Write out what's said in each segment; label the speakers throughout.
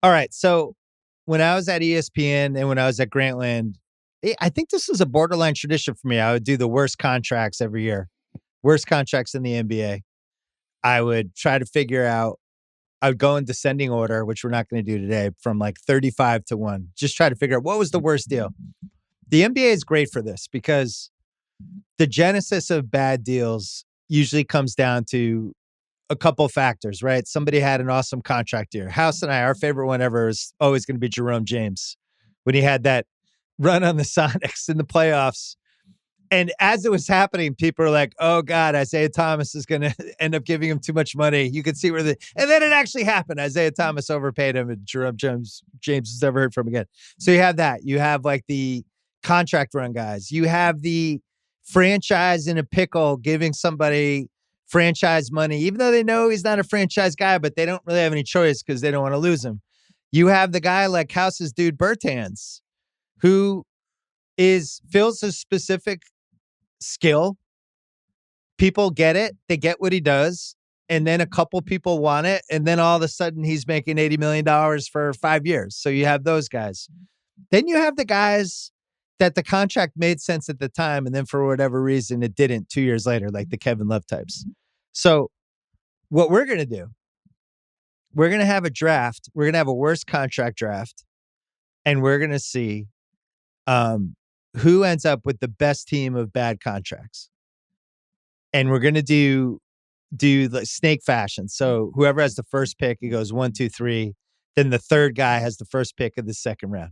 Speaker 1: All right. So when I was at ESPN and when I was at Grantland, I think this was a borderline tradition for me. I would do the worst contracts every year, worst contracts in the NBA. I would try to figure out, I would go in descending order, which we're not going to do today, from like 35 to 1. Just try to figure out what was the worst deal. The NBA is great for this because the genesis of bad deals usually comes down to a couple factors, right? Somebody had an awesome contract year. House and I, our favorite one ever is always going to be Jerome James when he had that run on the Sonics in the playoffs. And as it was happening, people are like, oh God, Isaiah Thomas is going to end up giving him too much money. You can see and then it actually happened. Isaiah Thomas overpaid him and Jerome James was never heard from again. So you have that. You have like the contract run guys. You have the franchise in a pickle giving somebody franchise money, even though they know he's not a franchise guy, but they don't really have any choice because they don't want to lose him. You have the guy like House's dude Bertans, who fills a specific skill. People get it. They get what he does. And then a couple people want it. And then all of a sudden he's making $80 million for 5 years. So you have those guys. Then you have the guys that the contract made sense at the time. And then for whatever reason, it didn't 2 years later, like the Kevin Love types. So what we're going to do, we're going to have a draft. We're going to have a worst contract draft. And we're going to see who ends up with the best team of bad contracts. And we're going to do the snake fashion. So whoever has the first pick, it goes 1, 2, 3. Then the third guy has the first pick of the second round.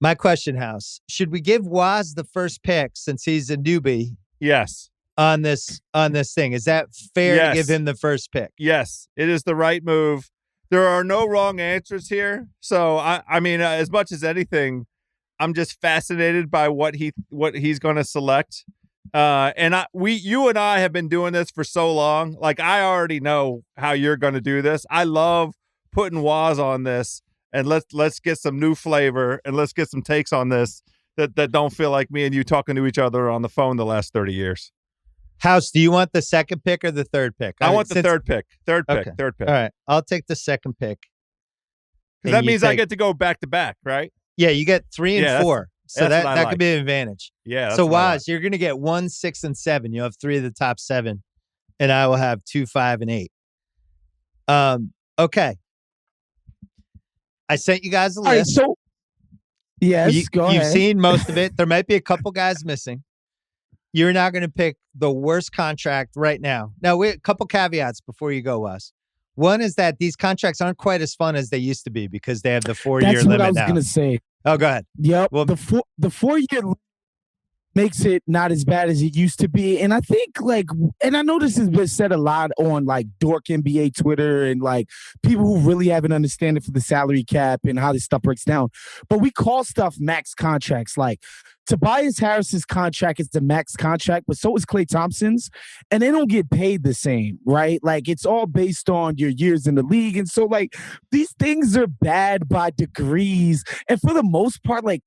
Speaker 1: My question, House, should we give Waz the first pick since he's a newbie?
Speaker 2: Yes.
Speaker 1: On this thing. Is that fair to give him the first pick?
Speaker 2: Yes, it is the right move. There are no wrong answers here. So I mean, as much as anything, I'm just fascinated by what he's going to select. And you and I have been doing this for so long. Like, I already know how you're going to do this. I love putting Waz on this, and let's get some new flavor and let's get some takes on this that don't feel like me and you talking to each other on the phone the last 30 years.
Speaker 1: House, do you want the second pick or the third pick?
Speaker 2: I want the third pick. Third pick.
Speaker 1: All right. I'll take the second pick.
Speaker 2: Because that means I get to go back to back, right?
Speaker 1: Yeah, you get 3 and 4. So that could be an advantage.
Speaker 2: Yeah.
Speaker 1: So Waz, you're going to get 1, 6, and 7. You'll have 3 of the top 7. And I will have 2, 5, and 8. Okay. I sent you guys a list.
Speaker 3: All right, so yes, go ahead.
Speaker 1: You've seen most of it. There might be a couple guys missing. You're now going to pick the worst contract right now. Now, a couple caveats before you go, Wes. One is that these contracts aren't quite as fun as they used to be because they have the 4-year limit now.
Speaker 3: That's what I was going to say.
Speaker 1: Oh, go ahead.
Speaker 3: Yep. Well, the 4-year makes it not as bad as it used to be. And I think and I know this has been said a lot on like Dork NBA Twitter and like people who really have an understanding for the salary cap and how this stuff breaks down. But we call stuff max contracts. Like Tobias Harris's contract is the max contract, but so is Klay Thompson's. And they don't get paid the same, right? Like it's all based on your years in the league. And so like these things are bad by degrees. And for the most part, like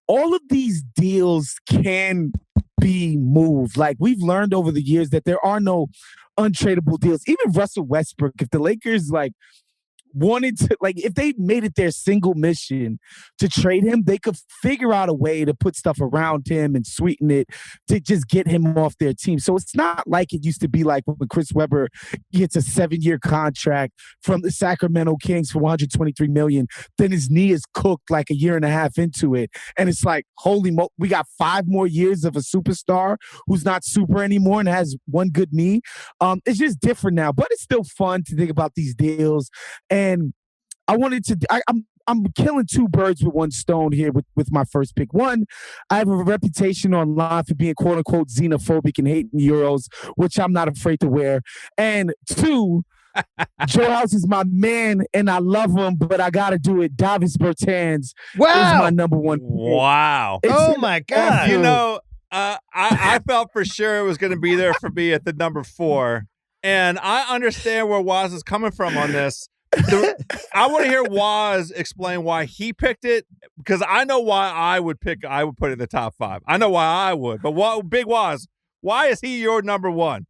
Speaker 3: all of these deals can be moved. Like we've learned over the years that there are no untradeable deals. Even Russell Westbrook, if the Lakers wanted to, if they made it their single mission to trade him, they could figure out a way to put stuff around him and sweeten it to just get him off their team. So it's not like it used to be like when Chris Webber gets a 7-year contract from the Sacramento Kings for $123 million, then his knee is cooked like a year and a half into it. And it's like, we got 5 more years of a superstar who's not super anymore and has one good knee. It's just different now, but it's still fun to think about these deals. And I wanted to, I'm killing 2 birds with 1 stone here with my first pick. 1, I have a reputation online for being quote unquote xenophobic and hating Euros, which I'm not afraid to wear. And 2, Joe House is my man and I love him, but I got to do it. Davis Bertans is my number 1 pick.
Speaker 2: Wow.
Speaker 1: Oh my God.
Speaker 2: You know, I felt for sure it was going to be there for me at the number 4. And I understand where Waz is coming from on this. I want to hear Waz explain why he picked it, because I know why I would put it in the top 5. I know why I would, but Big Waz, why is he your number 1?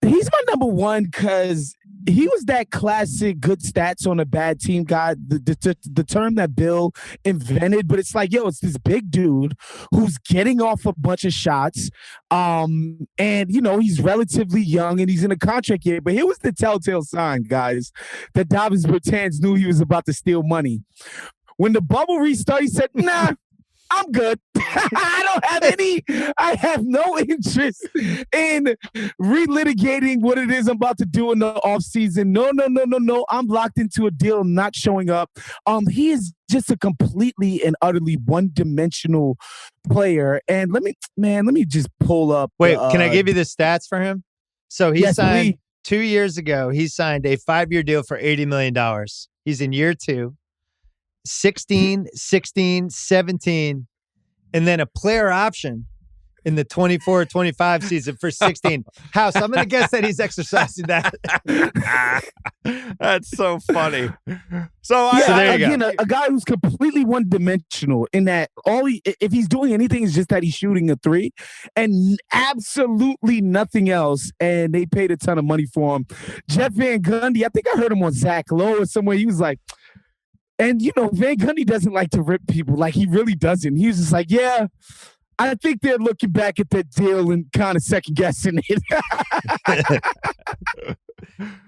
Speaker 3: He's my number one because he was that classic good stats on a bad team guy, the term that Bill invented. But it's like, yo, it's this big dude who's getting off a bunch of shots. And, he's relatively young and he's in a contract year. But here was the telltale sign, guys, that Davis Bertans knew he was about to steal money. When the bubble restarted, he said, nah, I'm good. I have no interest in relitigating what it is I'm about to do in the offseason. No. I'm locked into a deal. I'm not showing up. He is just a completely and utterly one-dimensional player. And let me just pull up.
Speaker 1: Wait, can I give you the stats for him? So he signed
Speaker 3: please.
Speaker 1: 2 years ago. He signed a 5-year deal for $80 million. He's in year 2. 16, 16, 17, and then a player option in the 24-25 season for 16. House, I'm going to guess that he's exercising that.
Speaker 2: That's so funny. So
Speaker 1: there you go.
Speaker 3: A guy who's completely one-dimensional in that if he's doing anything, it's just that he's shooting a 3 and absolutely nothing else, and they paid a ton of money for him. Jeff Van Gundy, I think I heard him on Zach Lowe or somewhere. He was like, and, Van Gundy doesn't like to rip people. Like, he really doesn't. He was just like, yeah, I think they're looking back at that deal and kind of second-guessing it.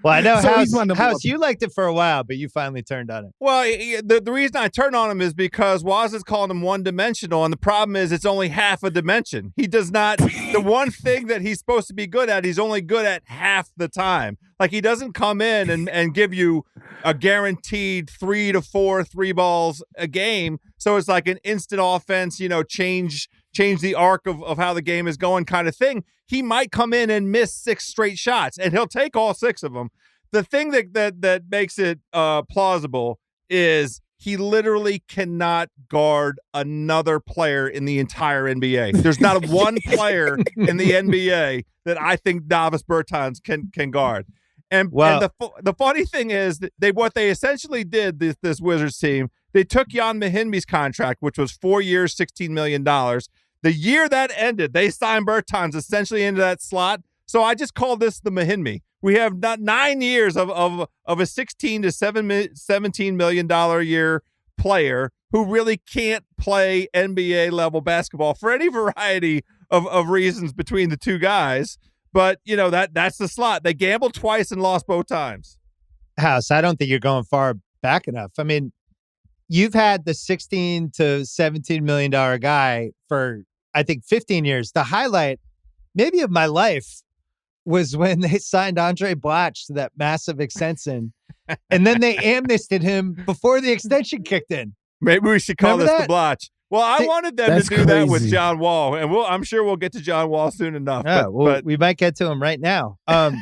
Speaker 1: Well, I know,
Speaker 3: So
Speaker 1: House, you liked it for a while, but you finally turned on it.
Speaker 2: Well, the reason I turned on him is because Woz is calling him one-dimensional, and the problem is it's only half a dimension. He does not – the one thing that he's supposed to be good at, he's only good at half the time. Like, he doesn't come in and give you a guaranteed 3 to 4 3 balls a game. So it's like an instant offense, change the arc of how the game is going kind of thing. He might come in and miss 6 straight shots, and he'll take all 6 of them. The thing that makes it plausible is he literally cannot guard another player in the entire NBA. There's not one player in the NBA that I think Davis Bertans can guard. And the funny thing is what they essentially did, this Wizards team, they took Jan Mahinmi's contract, which was 4 years, $16 million. The year that ended, they signed Bertans essentially into that slot. So I just call this the Mahinmi. We have 9 years of a 16 to $17 million a year player who really can't play NBA level basketball for any variety of reasons between the two guys. But, that's the slot. They gambled twice and lost both times.
Speaker 1: House, I don't think you're going far back enough. I mean, you've had the $16 to $17 million guy for, I think, 15 years. The highlight, maybe of my life, was when they signed Andre Blatch to that massive extension, and then they amnestied him before the extension kicked in.
Speaker 2: Maybe we should call this the Blatch. Well, I wanted them to do that with John Wall, and I'm sure we'll get to John Wall soon enough.
Speaker 1: Yeah, but we might get to him right now. All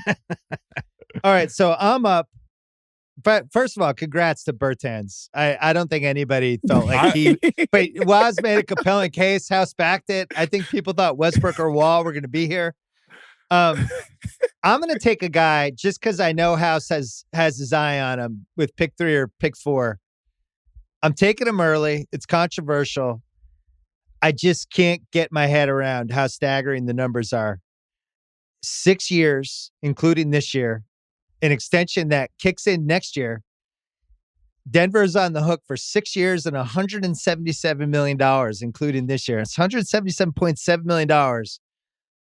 Speaker 1: right, so I'm up. But first of all, congrats to Bertans. I don't think anybody felt like but Woz made a compelling case. House backed it. I think people thought Westbrook or Wall were going to be here. I'm going to take a guy just because I know House has his eye on him with pick 3 or pick 4. I'm taking him early. It's controversial. I just can't get my head around how staggering the numbers are. 6 years, including this year, an extension that kicks in next year. Denver's on the hook for 6 years and $177 million, including this year. It's $177.7 million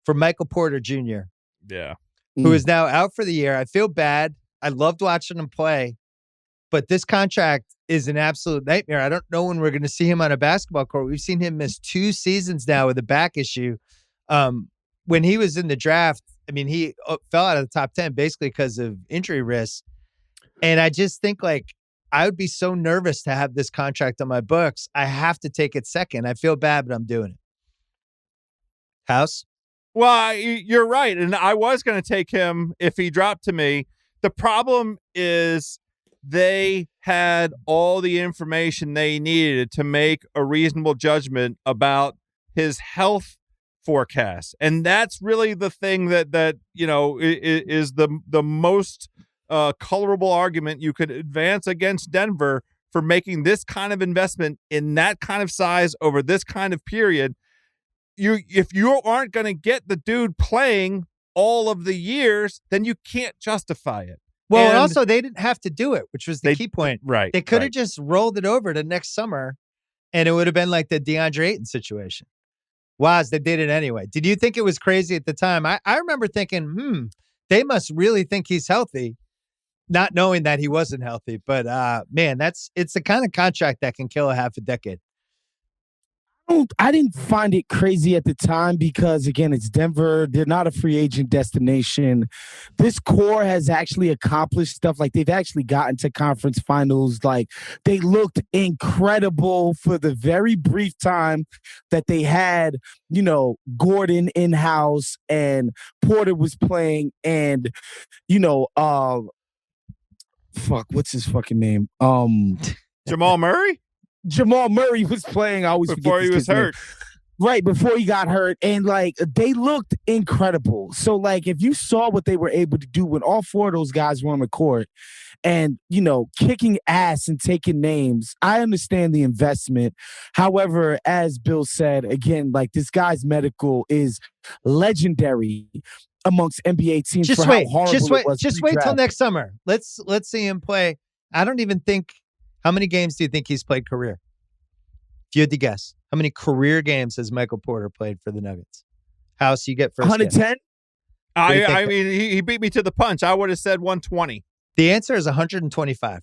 Speaker 1: for Michael Porter Jr.
Speaker 2: Yeah.
Speaker 1: Who is now out for the year. I feel bad. I loved watching him play, but this contract is an absolute nightmare. I don't know when we're going to see him on a basketball court. We've seen him miss 2 seasons now with a back issue. When he was in the draft, I mean, he fell out of the top 10 basically because of injury risks. And I just think I would be so nervous to have this contract on my books. I have to take it second. I feel bad, but I'm doing it. House?
Speaker 2: Well, you're right. And I was going to take him if he dropped to me. The problem is they had all the information they needed to make a reasonable judgment about his health forecast. And that's really the thing that is the most colorable argument you could advance against Denver for making this kind of investment in that kind of size over this kind of period. If you aren't going to get the dude playing all of the years, then you can't justify it.
Speaker 1: Well, and also they didn't have to do it, which was the key point.
Speaker 2: Right.
Speaker 1: They could have just rolled it over to next summer, and it would have been like the DeAndre Ayton situation. Woz, they did it anyway. Did you think it was crazy at the time? I remember thinking, they must really think he's healthy, not knowing that he wasn't healthy. But man, it's the kind of contract that can kill a half a decade.
Speaker 3: I didn't find it crazy at the time because, again, it's Denver. They're not a free agent destination. This core has actually accomplished stuff. Like, they've actually gotten to conference finals. Like, they looked incredible for the very brief time that they had, Gordon in-house and Porter was playing and, what's his fucking name?
Speaker 2: Jamal Murray?
Speaker 3: Jamal Murray was playing. I always
Speaker 2: before he was hurt.
Speaker 3: Right, before he got hurt. And, they looked incredible. So, if you saw what they were able to do when all four of those guys were on the court and, kicking ass and taking names, I understand the investment. However, as Bill said, again, this guy's medical is legendary amongst NBA teams.
Speaker 1: Just wait till next summer. Let's see him play. I don't even think. How many games do you think he's played career? If you had to guess, how many career games has Michael Porter played for the Nuggets? House, you get first.
Speaker 3: 110.
Speaker 2: I mean, he beat me to the punch. I would have said 120.
Speaker 1: The answer is 125.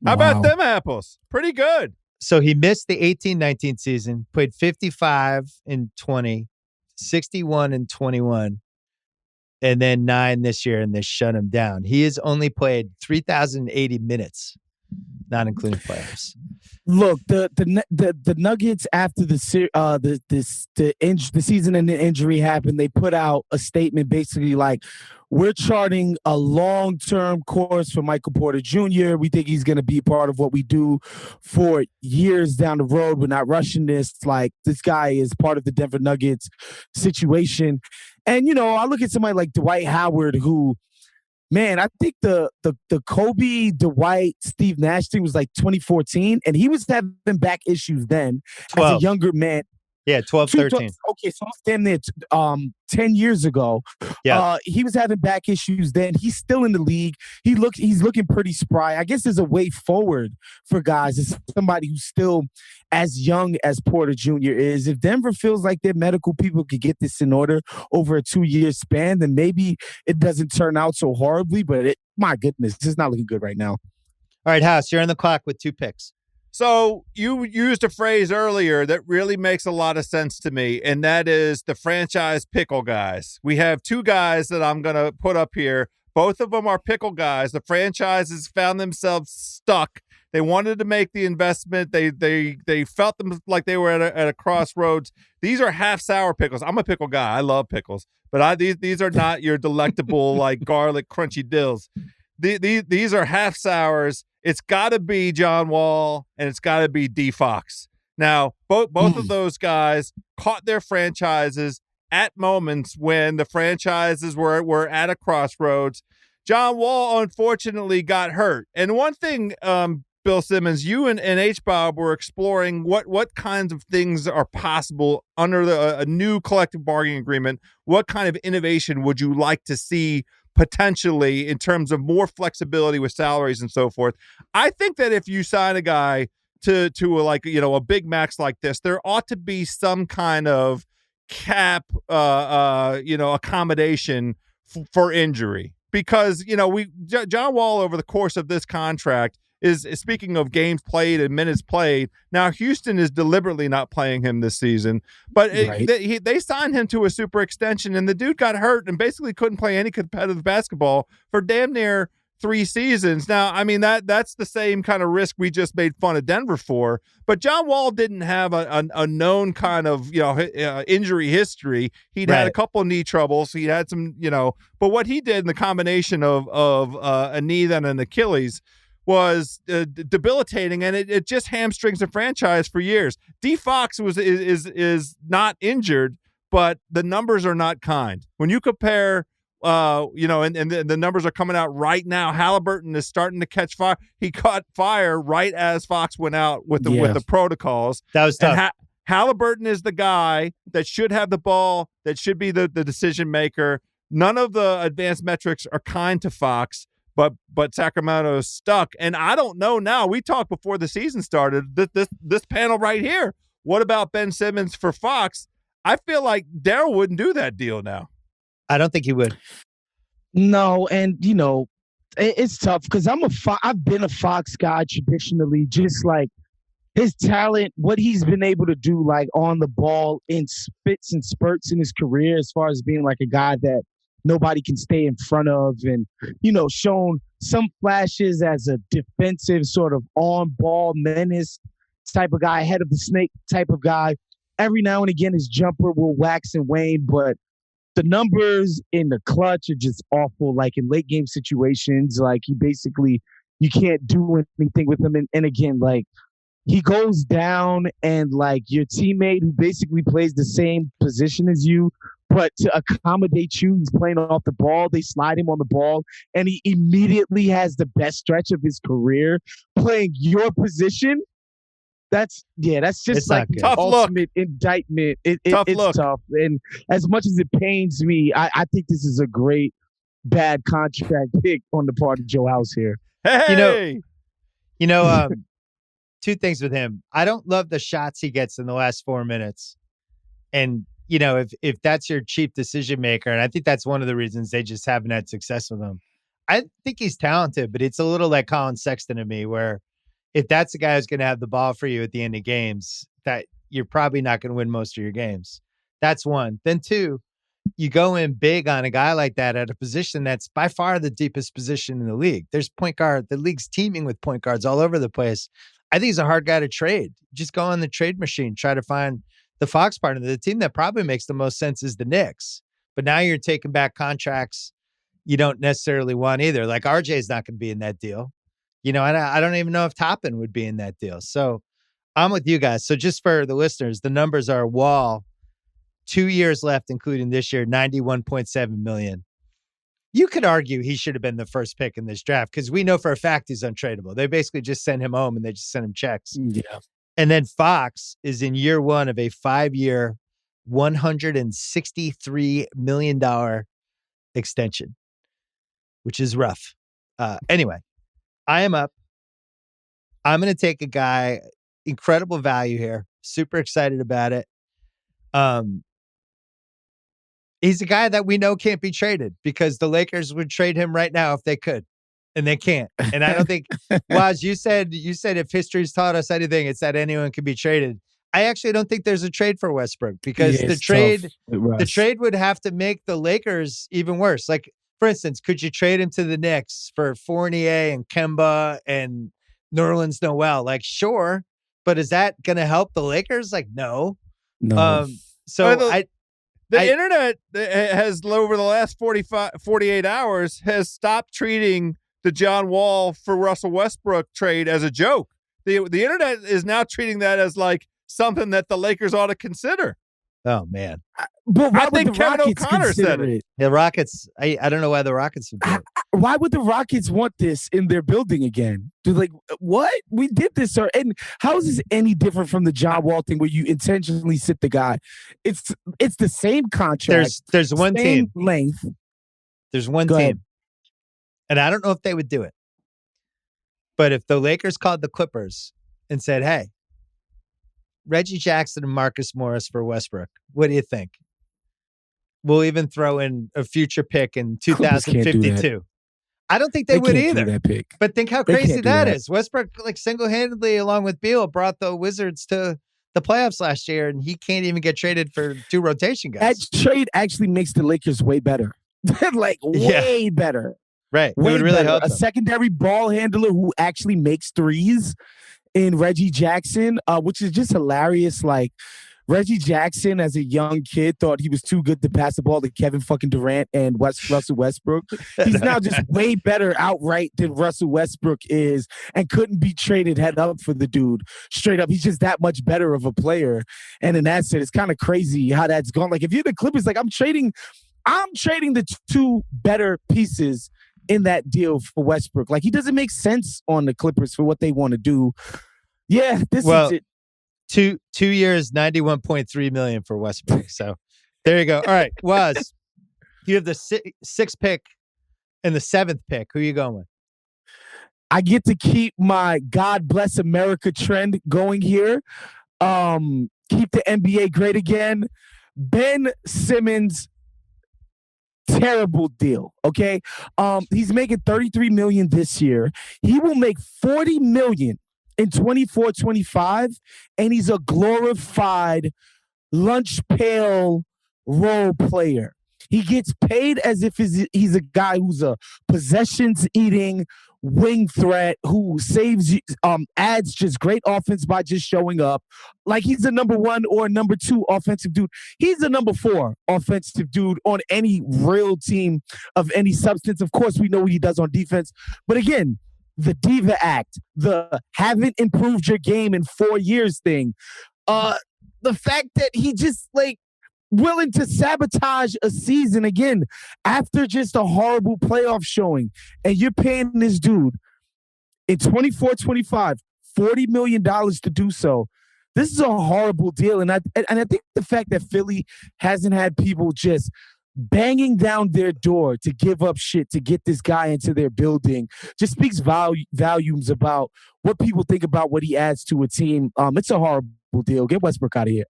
Speaker 2: How about them apples? Pretty good.
Speaker 1: So he missed the 18-19 season, played 55 in 20, 61 in 21, and then 9 this year, and they shut him down. He has only played 3,080 minutes. Not including playoffs.
Speaker 3: Look, the Nuggets after the season and the injury happened, they put out a statement basically like, we're charting a long-term course for Michael Porter Jr. We think he's going to be part of what we do for years down the road. We're not rushing this. This guy is part of the Denver Nuggets situation. And, I look at somebody like Dwight Howard, who, man, I think the Kobe, Dwight, Steve Nash thing was 2014, and he was having back issues then
Speaker 1: 12.
Speaker 3: As a younger man.
Speaker 1: Yeah, 12, 13.
Speaker 3: Okay, so it's damn near 10 years ago.
Speaker 1: Yeah.
Speaker 3: He was having back issues then. He's still in the league. He's looking pretty spry. I guess there's a way forward for guys. It's somebody who's still as young as Porter Jr. is. If Denver feels like their medical people could get this in order over a 2-year span, then maybe it doesn't turn out so horribly. But my goodness, it's not looking good right now.
Speaker 1: All right, House, you're on the clock with 2 picks.
Speaker 2: So you used a phrase earlier that really makes a lot of sense to me, and that is the franchise pickle guys. We have 2 guys that I'm going to put up here. Both of them are pickle guys. The franchises found themselves stuck. They wanted to make the investment. They felt them like they were at a crossroads. These are half sour pickles. I'm a pickle guy. I love pickles, but these are not your delectable garlic crunchy dills. These are half sours. It's got to be John Wall and it's got to be D Fox. Now, both of those guys caught their franchises at moments when the franchises were at a crossroads. John Wall, unfortunately, got hurt. And one thing, Bill Simmons, you and H-Bob were exploring what kinds of things are possible under a new collective bargaining agreement. What kind of innovation would you like to see potentially in terms of more flexibility with salaries and so forth? I think that if you sign a guy to a big max like this, there ought to be some kind of cap, accommodation for injury, because John Wall over the course of this contract is speaking of games played and minutes played. Now, Houston is deliberately not playing him this season, but they signed him to a super extension, and the dude got hurt and basically couldn't play any competitive basketball for damn near 3 seasons. Now, I mean, that's the same kind of risk we just made fun of Denver for, but John Wall didn't have a known kind of, injury history. He'd had a couple of knee troubles. He had some, but what he did in the combination of a knee and an Achilles was debilitating, and it just hamstrings the franchise for years. D Fox is not injured, but the numbers are not kind. When you compare, and the numbers are coming out right now. Halliburton is starting to catch fire. He caught fire right as Fox went out with the protocols.
Speaker 1: That was tough.
Speaker 2: Halliburton is the guy that should have the ball, that should be the decision maker. none of the advanced metrics are kind to Fox, but Sacramento's stuck. And I don't know now. We talked before the season started, this panel right here. What about Ben Simmons for Fox? I feel like Daryl wouldn't do that deal now.
Speaker 1: I don't think he would.
Speaker 3: No, and it's tough because I've been a Fox guy traditionally, just like his talent, what he's been able to do like on the ball in spits and spurts in his career, as far as being like a guy that nobody can stay in front of, and shown some flashes as a defensive sort of on-ball menace type of guy, head of the snake type of guy. Every now and again, his jumper will wax and wane, but the numbers in the clutch are just awful. Like in late game situations, like you can't do anything with him. And again, like he goes down and like your teammate who basically plays the same position as you, but to accommodate you, he's playing off the ball. They slide him on the ball and he immediately has the best stretch of his career playing your position. That's just
Speaker 1: it's
Speaker 3: like
Speaker 2: tough
Speaker 3: ultimate
Speaker 2: look.
Speaker 3: indictment. It's
Speaker 2: look.
Speaker 3: tough. And as much as it pains me, I think this is a great bad contract pick on the part of Joe House here.
Speaker 2: Hey,
Speaker 1: two things with him. I don't love the shots he gets in the last 4 minutes. And, if that's your chief decision maker, and I think that's one of the reasons they just haven't had success with him. I think he's talented, but it's a little like Colin Sexton to me, where if that's the guy who's going to have the ball for you at the end of games, that you're probably not going to win most of your games. That's one. Then two, you go in big on a guy like that at a position that's by far the deepest position in the league. There's point guard. The league's teeming with point guards all over the place. I think he's a hard guy to trade. Just go on the trade machine, try to find the Fox partner. The team that probably makes the most sense is the Knicks. But now you're taking back contracts you don't necessarily want either. Like RJ's not going to be in that deal. I don't even know if Toppin would be in that deal. So I'm with you guys. So just for the listeners, the numbers are Wall, 2 years left, including this year, $91.7 million. You could argue he should have been the first pick in this draft because we know for a fact he's untradeable. They basically just sent him home and they just sent him checks.
Speaker 3: Yeah.
Speaker 1: And then Fox is in year one of a 5-year, $163 million extension, which is rough. Anyway. I am up. I'm going to take a guy, incredible value here. Super excited about it. He's a guy that we know can't be traded because the Lakers would trade him right now if they could, and they can't. And I don't think, Waz, you said if history's taught us anything, it's that anyone can be traded. I actually don't think there's a trade for Westbrook because the trade would have to make the Lakers even worse. Like, for instance, could you trade him to the Knicks for Fournier and Kemba and Nerlens Noel? Like, sure, but is that going to help the Lakers? Like, no. So
Speaker 2: the internet has, over the last 48 hours, has stopped treating the John Wall for Russell Westbrook trade as a joke. The internet is now treating that as like something that the Lakers ought to consider.
Speaker 1: Oh, man.
Speaker 3: But why
Speaker 2: I think Kevin O'Connor said it.
Speaker 1: The Rockets, I don't know why the Rockets would do it.
Speaker 3: Why would the Rockets want this in their building again? They're like, what? We did this, sir. And how is this any different from the John Wall thing where you intentionally sit the guy? It's the same contract.
Speaker 1: There's one
Speaker 3: same
Speaker 1: team.
Speaker 3: Length.
Speaker 1: There's one
Speaker 3: Go
Speaker 1: team.
Speaker 3: ahead.
Speaker 1: And I don't know if they would do it. But if the Lakers called the Clippers and said, hey, Reggie Jackson and Marcus Morris for Westbrook, what do you think? We'll even throw in a future pick in 2052. I don't think they would either.
Speaker 3: That pick.
Speaker 1: But think how crazy that is. Westbrook, like single-handedly, along with Beal, brought the Wizards to the playoffs last year, and he can't even get traded for 2 rotation guys.
Speaker 3: That trade actually makes the Lakers way better. Way better.
Speaker 1: Right.
Speaker 3: Way
Speaker 1: it would really
Speaker 3: better.
Speaker 1: help
Speaker 3: A
Speaker 1: them.
Speaker 3: secondary ball handler who actually makes threes in Reggie Jackson, which is just hilarious. Like, Reggie Jackson, as a young kid, thought he was too good to pass the ball to Kevin fucking Durant and Russell Westbrook. He's now just way better outright than Russell Westbrook is and couldn't be traded head up for the dude. Straight up, he's just that much better of a player. And in that sense, it's kind of crazy how that's gone. Like, if you're the Clippers, like, I'm trading the 2 better pieces in that deal for Westbrook. Like, he doesn't make sense on the Clippers for what they want to do. Yeah, this is it.
Speaker 1: 2 years, $91.3 million for Westbrook. So there you go. All right, Waz, You have the sixth pick and the seventh pick. Who are you going with?
Speaker 3: I get to keep my God bless America trend going here. Keep the NBA great again. Ben Simmons, terrible deal. Okay. He's making $33 million this year. He will make $40 million in 24-25, and he's a glorified lunch pail role player. He gets paid as if he's a guy who's a possessions eating wing threat who saves, adds just great offense by just showing up. Like he's a number 1 or number 2 offensive dude. He's a number 4 offensive dude on any real team of any substance. Of course, we know what he does on defense. But again, the diva act, the haven't improved your game in 4 years thing, the fact that he just like willing to sabotage a season again after just a horrible playoff showing, and you're paying this dude in 24-25 $40 million to do so. This is a horrible deal, and I think the fact that Philly hasn't had people just banging down their door to give up shit to get this guy into their building just speaks volumes about what people think about what he adds to a team. It's a horrible deal. Get Westbrook out of here.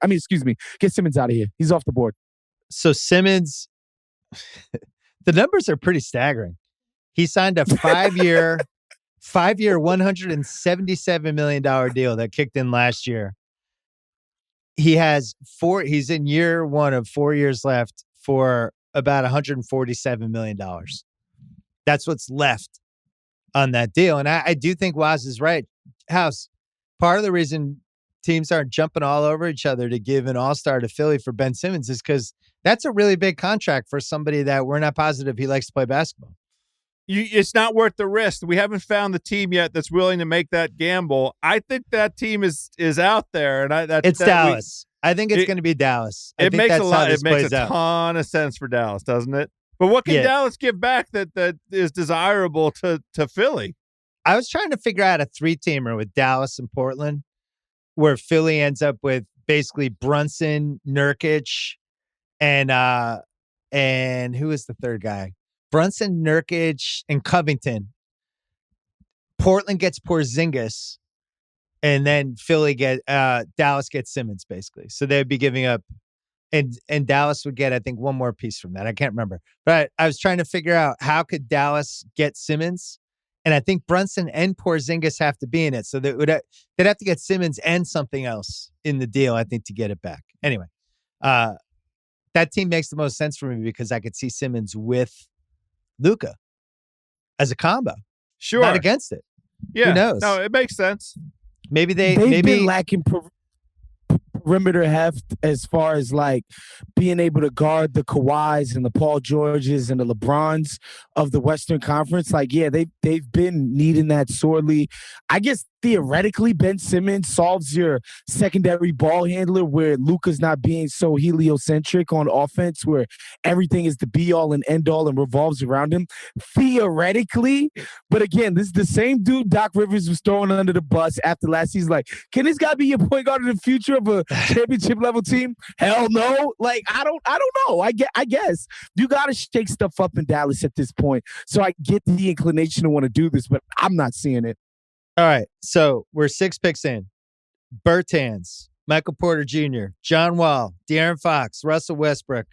Speaker 3: Get Simmons out of here. He's off the board.
Speaker 1: So Simmons, the numbers are pretty staggering. He signed a 5-year, $177 million deal that kicked in last year. He has he's in year 1 of 4 years left for about $147 million. That's what's left on that deal. And I do think Waz is right. House, part of the reason teams aren't jumping all over each other to give an all-star to Philly for Ben Simmons is because that's a really big contract for somebody that we're not positive he likes to play basketball.
Speaker 2: It's not worth the risk. We haven't found the team yet that's willing to make that gamble. I think that team is out there, and
Speaker 1: it's Dallas. I think it's going to be Dallas.
Speaker 2: It makes a ton of sense for Dallas, doesn't it? But what can Dallas give back that is desirable to Philly?
Speaker 1: I was trying to figure out a 3-teamer with Dallas and Portland, where Philly ends up with basically Brunson, Nurkic, and who is the third guy? Brunson, Nurkic, and Covington. Portland gets Porzingis, and then Dallas gets Simmons, basically. So they'd be giving up, and Dallas would get, I think, one more piece from that. I can't remember. But I was trying to figure out how could Dallas get Simmons, and I think Brunson and Porzingis have to be in it. So they'd have to get Simmons and something else in the deal, I think, to get it back. Anyway, that team makes the most sense for me because I could see Simmons with Luka as a combo.
Speaker 2: Sure.
Speaker 1: Not against it.
Speaker 2: Yeah.
Speaker 1: Who knows?
Speaker 2: No, it makes sense.
Speaker 1: Maybe
Speaker 3: they've been lacking perimeter heft as far as like being able to guard the Kawhis and the Paul Georges and the LeBrons of the Western Conference. Like, yeah, they've been needing that sorely. I guess theoretically, Ben Simmons solves your secondary ball handler where Luka's not being so heliocentric on offense, where everything is the be-all and end-all and revolves around him. Theoretically, but again, this is the same dude Doc Rivers was throwing under the bus after last season. Like, can this guy be your point guard in the future of a championship-level team? Hell no. Like, I don't know. I guess you got to shake stuff up in Dallas at this point. So I get the inclination to want to do this, but I'm not seeing it.
Speaker 1: All right, so we're 6 picks in. Bertans, Michael Porter Jr., John Wall, De'Aaron Fox, Russell Westbrook,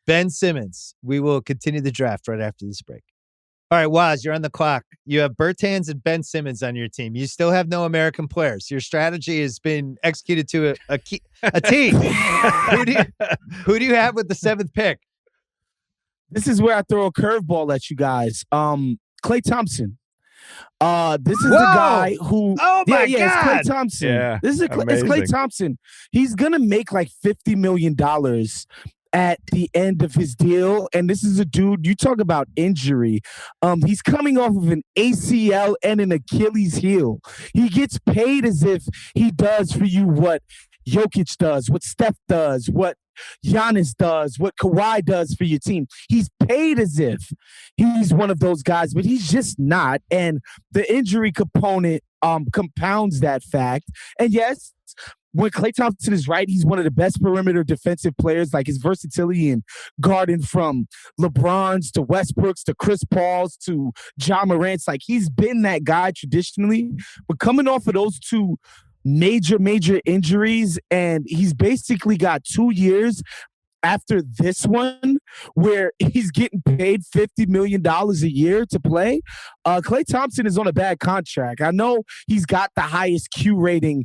Speaker 1: Ben Simmons. We will continue the draft right after this break. All right, Waz, you're on the clock. You have Bertans and Ben Simmons on your team. You still have no American players. Your strategy has been executed to a T. Who do you have with the 7th pick?
Speaker 3: This is where I throw a curveball at you guys. Klay Thompson. This is the guy who.
Speaker 1: Oh my God!
Speaker 3: It's Klay Thompson.
Speaker 2: Yeah,
Speaker 3: it's Klay Thompson. He's gonna make like $50 million at the end of his deal, and this is a dude. You talk about injury. He's coming off of an ACL and an Achilles heel. He gets paid as if he does for you what Jokic does, what Steph does, what Giannis does, what Kawhi does for your team. He's paid as if he's one of those guys, but he's just not. And the injury component compounds that fact. And yes, when Klay Thompson is right, he's one of the best perimeter defensive players. Like his versatility in guarding from LeBrons to Westbrooks to Chris Pauls to John Morant's. Like he's been that guy traditionally. But coming off of those two major injuries, and he's basically got 2 years after this one where he's getting paid $50 million a year to play. Klay Thompson is on a bad contract. I know he's got the highest Q rating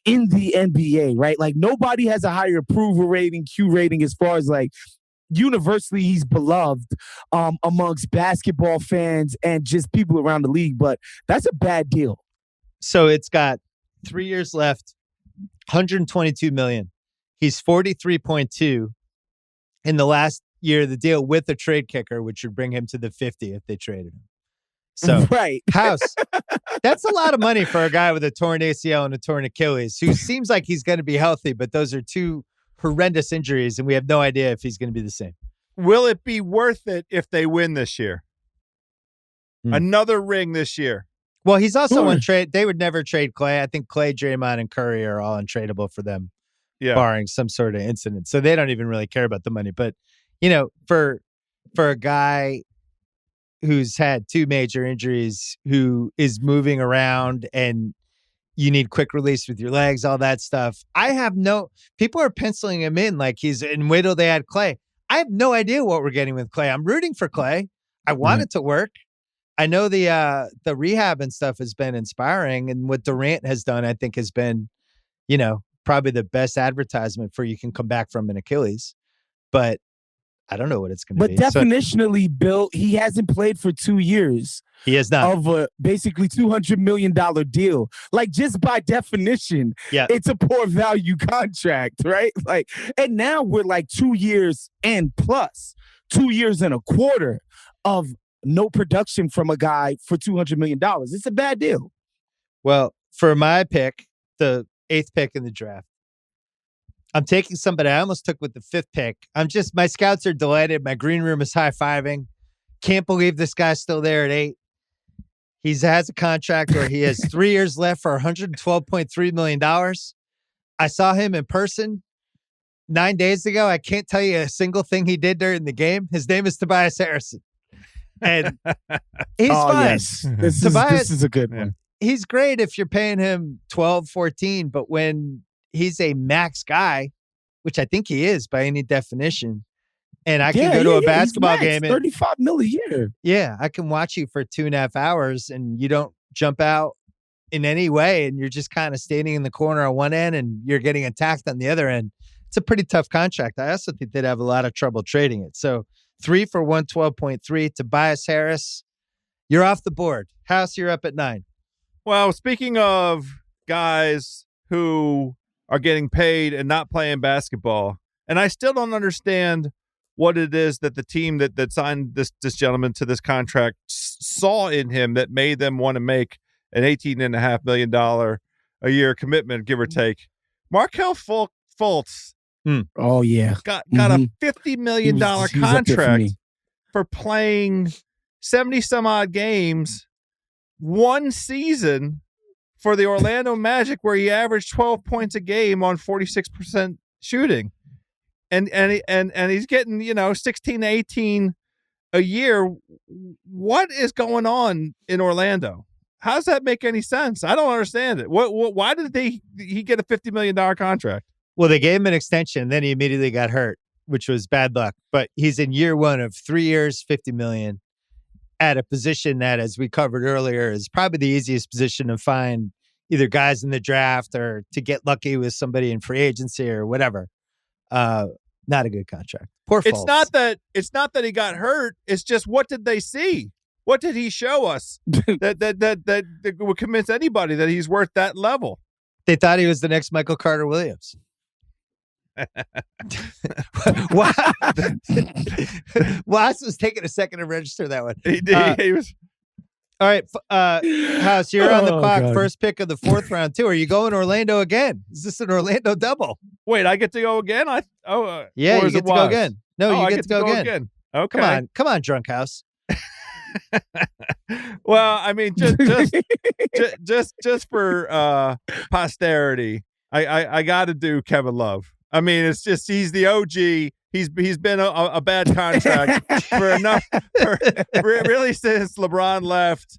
Speaker 3: in the NBA, right? Like nobody has a higher approval rating, Q rating, as far as like universally he's beloved amongst basketball fans and just people around the league. But that's a bad deal.
Speaker 1: So it's got 3 years left, $122 million. He's 43.2 in the last year of the deal with a trade kicker, which would bring him to the 50 if they traded him. So,
Speaker 3: right.
Speaker 1: House, that's a lot of money for a guy with a torn ACL and a torn Achilles who seems like he's going to be healthy, but those are two horrendous injuries, and we have no idea if he's going to be the same.
Speaker 2: Will it be worth it if they win this year? Another ring this year.
Speaker 1: Well, he's also untrade. They would never trade Klay. I think Klay, Draymond, and Curry are all untradeable for them, barring some sort of incident. So they don't even really care about the money. But, you know, for a guy who's had two major injuries, who is moving around and you need quick release with your legs, all that stuff. People are penciling him in like he's in wait till they had Klay. I have no idea what we're getting with Klay. I'm rooting for Klay. I want it to work. I know the rehab and stuff has been inspiring, and what Durant has done, I think, has been, you know, probably the best advertisement for you can come back from an Achilles. But I don't know what it's going to be.
Speaker 3: But definitionally, Bill, he hasn't played for 2 years.
Speaker 1: He has not.
Speaker 3: Of a basically $200 million deal. Like, just by definition, it's a poor value contract, right? Like, and now we're like 2 years and plus 2 years and a quarter of no production from a guy for $200 million. It's a bad deal.
Speaker 1: Well, for my pick, the 8th pick in the draft, I'm taking somebody I almost took with the 5th pick. My scouts are delighted. My green room is high-fiving. Can't believe this guy's still there at 8. He has a contract where he has 3 years left for $112.3 million. I saw him in person 9 days ago. I can't tell you a single thing he did during the game. His name is Tobias Harris. And he's fine.
Speaker 3: Yes. This is a good one.
Speaker 1: He's great if you're paying him 12, 14, but when he's a max guy, which I think he is by any definition, and I can go to a basketball game.
Speaker 3: $35 million a year.
Speaker 1: Yeah, I can watch you for 2.5 hours and you don't jump out in any way, and you're just kind of standing in the corner on one end and you're getting attacked on the other end. It's a pretty tough contract. I also think they'd have a lot of trouble trading it. So 3 for 112.3. Tobias Harris, you're off the board. House, you're up at 9.
Speaker 2: Well, speaking of guys who are getting paid and not playing basketball, and I still don't understand what it is that the team that signed this gentleman to this contract saw in him that made them want to make an $18.5 million a year commitment, give or take. Markelle Fultz.
Speaker 3: Oh, yeah.
Speaker 2: Got a $50 million contract for playing 70 some odd games one season for the Orlando Magic, where he averaged 12 points a game on 46% shooting. And he's getting, 16 to 18 a year. What is going on in Orlando? How does that make any sense? I don't understand it. Why did he get a $50 million contract?
Speaker 1: Well, they gave him an extension, and then he immediately got hurt, which was bad luck. But he's in year one of 3 years, $50 million, at a position that, as we covered earlier, is probably the easiest position to find either guys in the draft or to get lucky with somebody in free agency or whatever. Not a good contract. Poor Fultz.
Speaker 2: It's not that he got hurt. It's just, what did they see? What did he show us that would convince anybody that he's worth that level?
Speaker 1: They thought he was the next Michael Carter Williams. Watts was taking a second to register that one.
Speaker 2: He did. He was.
Speaker 1: All right, House, you're on the clock.
Speaker 3: God.
Speaker 1: First pick of the 4th round, too. Are you going Orlando again? Is this an Orlando double?
Speaker 2: Wait, I get to go again?
Speaker 1: Yeah, you get to go again. No, you get to go again.
Speaker 2: Okay.
Speaker 1: Come on, drunk House.
Speaker 2: Well, I mean, just for posterity, I got to do Kevin Love. I mean, it's just he's the OG. He's been a bad contract really since LeBron left.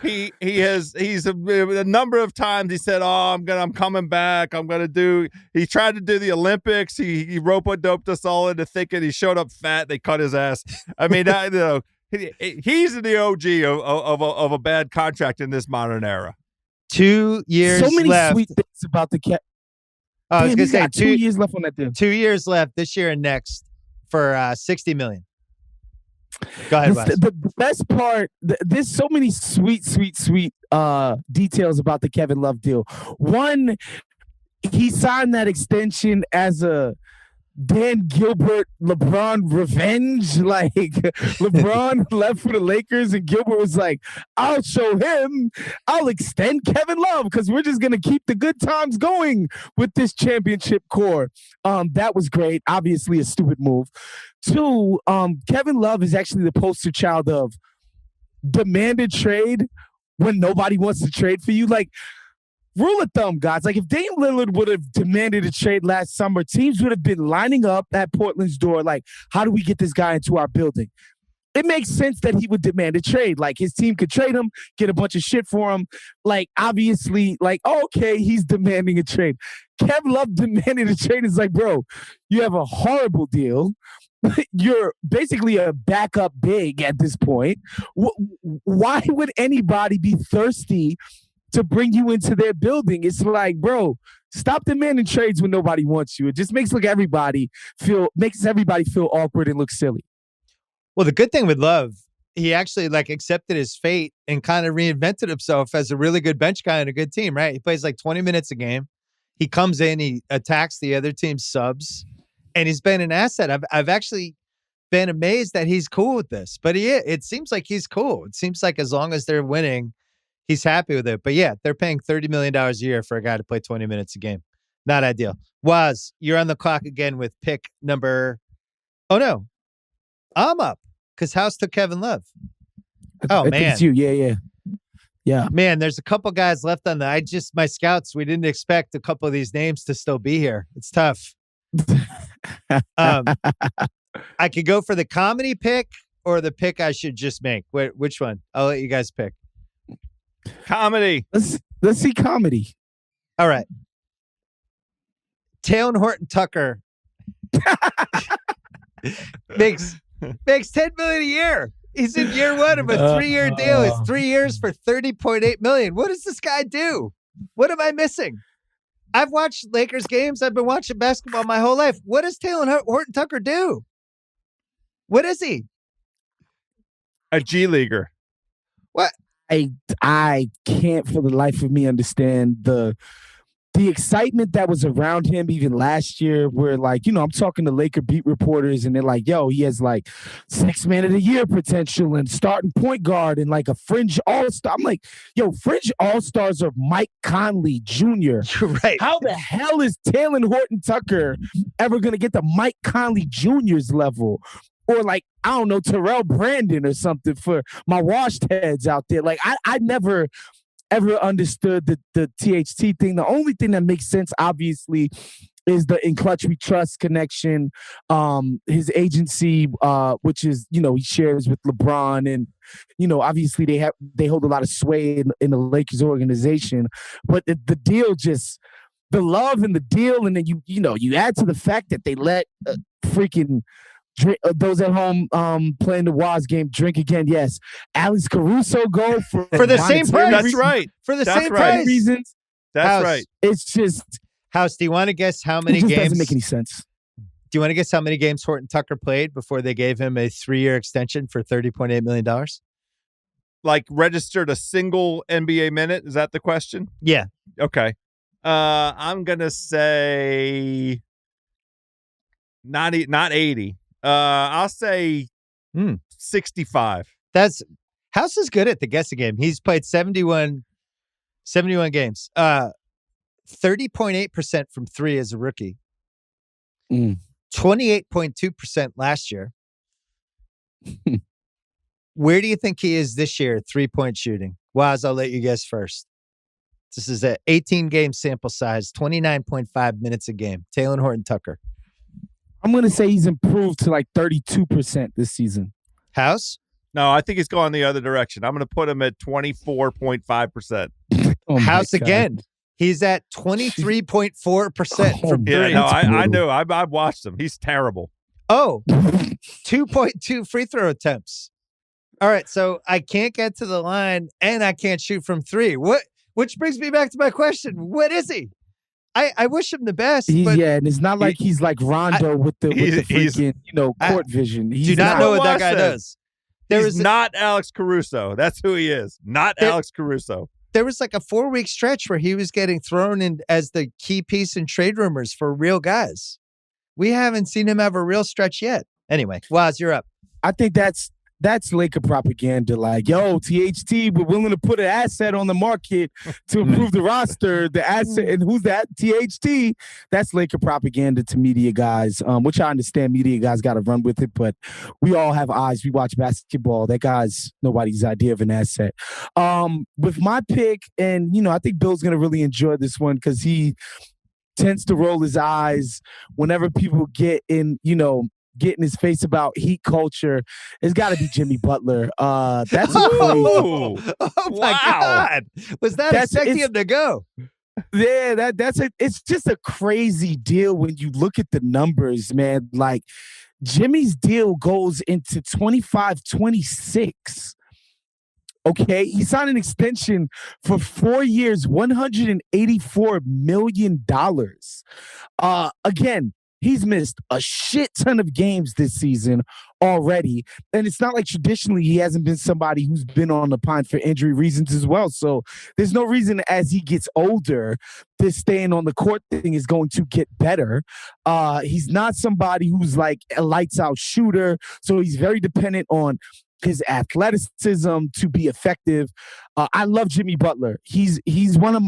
Speaker 2: He's a number of times he said, "Oh, I'm coming back. I'm gonna do." He tried to do the Olympics. He rope-a-doped us all into thinking he showed up fat. They cut his ass. I mean, he's the OG of a bad contract in this modern era.
Speaker 1: 2 years left.
Speaker 3: So many sweet things about the cat.
Speaker 1: I was going to say
Speaker 3: 2 years left on that deal.
Speaker 1: 2 years left this year and next for $60 million. Go ahead, Wes.
Speaker 3: The best part, there's so many sweet details about the Kevin Love deal. One, he signed that extension as a Dan Gilbert LeBron revenge. Like, LeBron left for the Lakers and Gilbert was like, I'll show him, I'll extend Kevin Love because we're just gonna keep the good times going with this championship core. That was great. Obviously a stupid move. Two, Kevin Love is actually the poster child of demanded trade when nobody wants to trade for you. Like, rule of thumb, guys. Like, if Dame Lillard would have demanded a trade last summer, teams would have been lining up at Portland's door like, how do we get this guy into our building? It makes sense that he would demand a trade. Like, his team could trade him, get a bunch of shit for him. Like, obviously, like, okay, he's demanding a trade. Kevin Love demanding a trade is like, bro, you have a horrible deal. You're basically a backup big at this point. Why would anybody be thirsty to bring you into their building? It's like, bro, stop demanding trades when nobody wants you. It just makes everybody feel awkward and look silly.
Speaker 1: Well, the good thing with Love, he actually accepted his fate and kind of reinvented himself as a really good bench guy on a good team, right? He plays 20 minutes a game. He comes in, he attacks the other team's subs, and he's been an asset. I've actually been amazed that he's cool with this, but it seems like he's cool. It seems like as long as they're winning, he's happy with it. But yeah, they're paying $30 million a year for a guy to play 20 minutes a game. Not ideal. Waz, you're on the clock again with pick number. Oh no, I'm up because House took Kevin Love. Oh man,
Speaker 3: it's you. Yeah.
Speaker 1: Man, there's a couple guys left on my scouts. We didn't expect a couple of these names to still be here. It's tough. I could go for the comedy pick or the pick I should just make. Which one? I'll let you guys pick.
Speaker 2: Comedy.
Speaker 3: Let's see comedy.
Speaker 1: All right. Taylor Horton Tucker makes $10 million a year. He's in year one of a 3-year deal. It's 3 years for $30.8 million. What does this guy do? What am I missing? I've watched Lakers games. I've been watching basketball my whole life. What does Taylor Horton Tucker do? What is he?
Speaker 2: A G leaguer.
Speaker 1: What?
Speaker 3: I can't for the life of me understand the excitement that was around him even last year where I'm talking to Laker beat reporters and they're like, yo, he has Sixth Man of the Year potential and starting point guard and a fringe all-star. I'm like, yo, fringe all-stars are Mike Conley Jr.
Speaker 1: You're right.
Speaker 3: How the hell is Taylor Horton Tucker ever going to get to Mike Conley Jr.'s level? Or I don't know, Terrell Brandon or something for my washed heads out there. I never ever understood the THT thing. The only thing that makes sense, obviously, is the In Clutch We Trust connection. His agency, which is, he shares with LeBron, and obviously they hold a lot of sway in the Lakers organization. But the deal, just the love and the deal, and then you add to the fact that they let freaking those at home playing the Waz game drink again. Yes, Alex Caruso go for
Speaker 1: the same price.
Speaker 2: That's right.
Speaker 1: For the same price.
Speaker 3: Reasons.
Speaker 2: That's
Speaker 1: House,
Speaker 2: right.
Speaker 3: It's just
Speaker 1: House. Do you want to guess how many
Speaker 3: it just
Speaker 1: games?
Speaker 3: Doesn't make any sense.
Speaker 1: Do you want to guess how many games Horton Tucker played before they gave him a 3-year extension for $30.8 million?
Speaker 2: Registered a single NBA minute? Is that the question?
Speaker 1: Yeah.
Speaker 2: Okay. I'm gonna say not 80. I'll say 65.
Speaker 1: That's House is good at the guessing game. He's played 71 games. 30.8% from three as a rookie. 28.2% last year. Where do you think he is this year? 3-point shooting. Waz, I'll let you guess first. This is a 18-game sample size, 29.5 minutes a game. Talen Horton-Tucker.
Speaker 3: I'm going to say he's improved to like 32% this season.
Speaker 1: House?
Speaker 2: No, I think he's going the other direction. I'm going to put him at 24.5%.
Speaker 1: House again. He's at 23.4% from three.
Speaker 2: Yeah, no, I know. I've watched him. He's terrible.
Speaker 1: Oh, 2.2 free throw attempts. All right, so I can't get to the line and I can't shoot from three. Which brings me back to my question. What is he? I wish him the best. But
Speaker 3: and it's not like he's like Rondo with the freaking, court vision.
Speaker 1: Do not know what that guy does.
Speaker 2: He's not Alex Caruso. That's who he is. Not Alex Caruso.
Speaker 1: There was like a 4-week stretch where he was getting thrown in as the key piece in trade rumors for real guys. We haven't seen him have a real stretch yet. Anyway, Waz, you're up.
Speaker 3: I think that's Laker propaganda. Like, yo, THT, we're willing to put an asset on the market to improve the roster. The asset, and who's that? THT. That's Laker propaganda to media guys, which I understand media guys got to run with it, but we all have eyes. We watch basketball. That guy's nobody's idea of an asset. With my pick, and, I think Bill's going to really enjoy this one because he tends to roll his eyes whenever people get in, get in his face about heat culture. It's got to be Jimmy Butler. That's crazy.
Speaker 1: Oh my God. Was that expecting him to go?
Speaker 3: Yeah, it's just a crazy deal when you look at the numbers, man. Like, Jimmy's deal goes into 25-26. Okay, he signed an extension for 4 years, $184 million. Again, he's missed a shit ton of games this season already. And it's not like traditionally he hasn't been somebody who's been on the pine for injury reasons as well. So there's no reason as he gets older, this staying on the court thing is going to get better. He's not somebody who's like a lights out shooter. So he's very dependent on his athleticism to be effective. I love Jimmy Butler. He's one of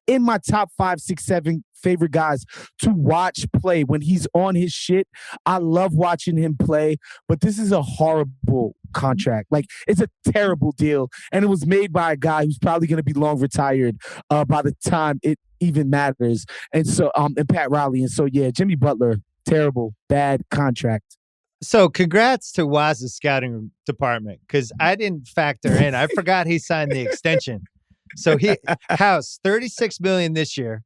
Speaker 3: in my top 5, 6, 7 favorite guys to watch play. When he's on his shit, I love watching him play, but this is a horrible contract. Like, it's a terrible deal, and it was made by a guy who's probably going to be long retired by the time it even matters. And so, and Pat Riley. And so, yeah, Jimmy Butler, terrible, bad contract.
Speaker 1: So congrats to Waz's scouting department, because I didn't factor in. I forgot he signed the extension. So House, $36 million this year,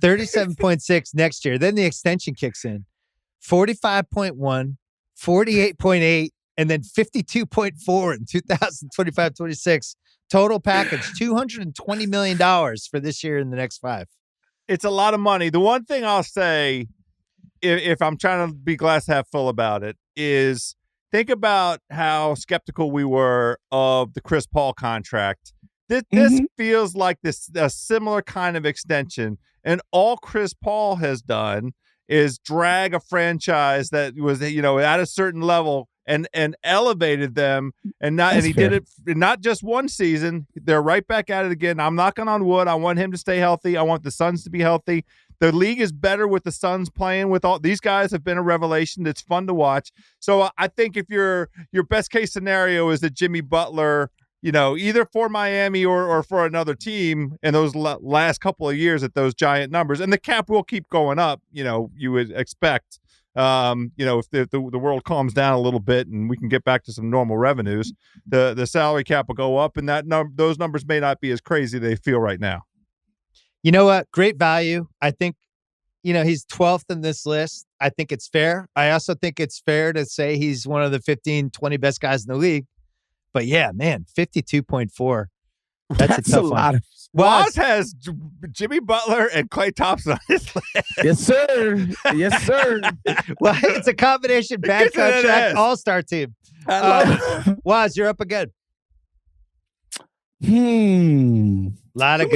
Speaker 1: $37.6 next year. Then the extension kicks in, 45.1, 48.8, and then 52.4 in 2025-26. Total package, $220 million for this year and the next 5.
Speaker 2: It's a lot of money. The one thing I'll say, if I'm trying to be glass half full about it, is think about how skeptical we were of the Chris Paul contract. This feels like a similar kind of extension, and all Chris Paul has done is drag a franchise that was, at a certain level and elevated them, and he did it not just one season. They're right back at it again. I'm knocking on wood. I want him to stay healthy. I want the Suns to be healthy. The league is better with the Suns playing with all these guys. Have been a revelation. It's fun to watch. So I think if your best case scenario is that Jimmy Butler, either for Miami or for another team in those last couple of years at those giant numbers, and the cap will keep going up, you would expect, if the world calms down a little bit and we can get back to some normal revenues, the salary cap will go up, and those numbers may not be as crazy they feel right now.
Speaker 1: You know what? Great value. I think, he's 12th in this list. I think it's fair. I also think it's fair to say he's one of the 15, 20 best guys in the league. But yeah, man, 52.4. That's a tough one.
Speaker 2: Waz has Jimmy Butler and Klay Thompson on his list.
Speaker 3: Yes, sir. Yes, sir.
Speaker 1: Well, it's a combination bad contract all-star team. Waz, you're up again. Lot of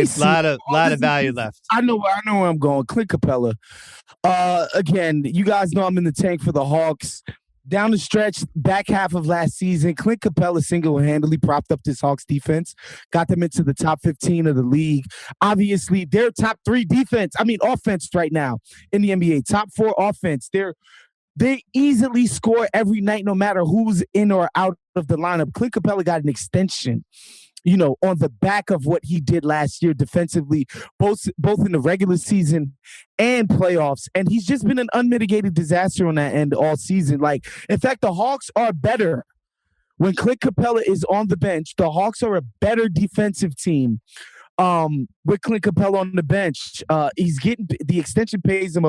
Speaker 1: value left.
Speaker 3: I know where I'm going. Clint Capela. Again, you guys know I'm in the tank for the Hawks. Down the stretch, back half of last season, Clint Capela single-handedly propped up this Hawks defense, got them into the top 15 of the league. Obviously, they're top 3 offense right now in the NBA. Top 4 offense. They easily score every night, no matter who's in or out of the lineup. Clint Capela got an extension. on the back of what he did last year defensively, both in the regular season and playoffs. And he's just been an unmitigated disaster on that end all season. Like, in fact, the Hawks are better. When Clint Capela is on the bench, the Hawks are a better defensive team. With Clint Capela on the bench, he's getting the extension pays him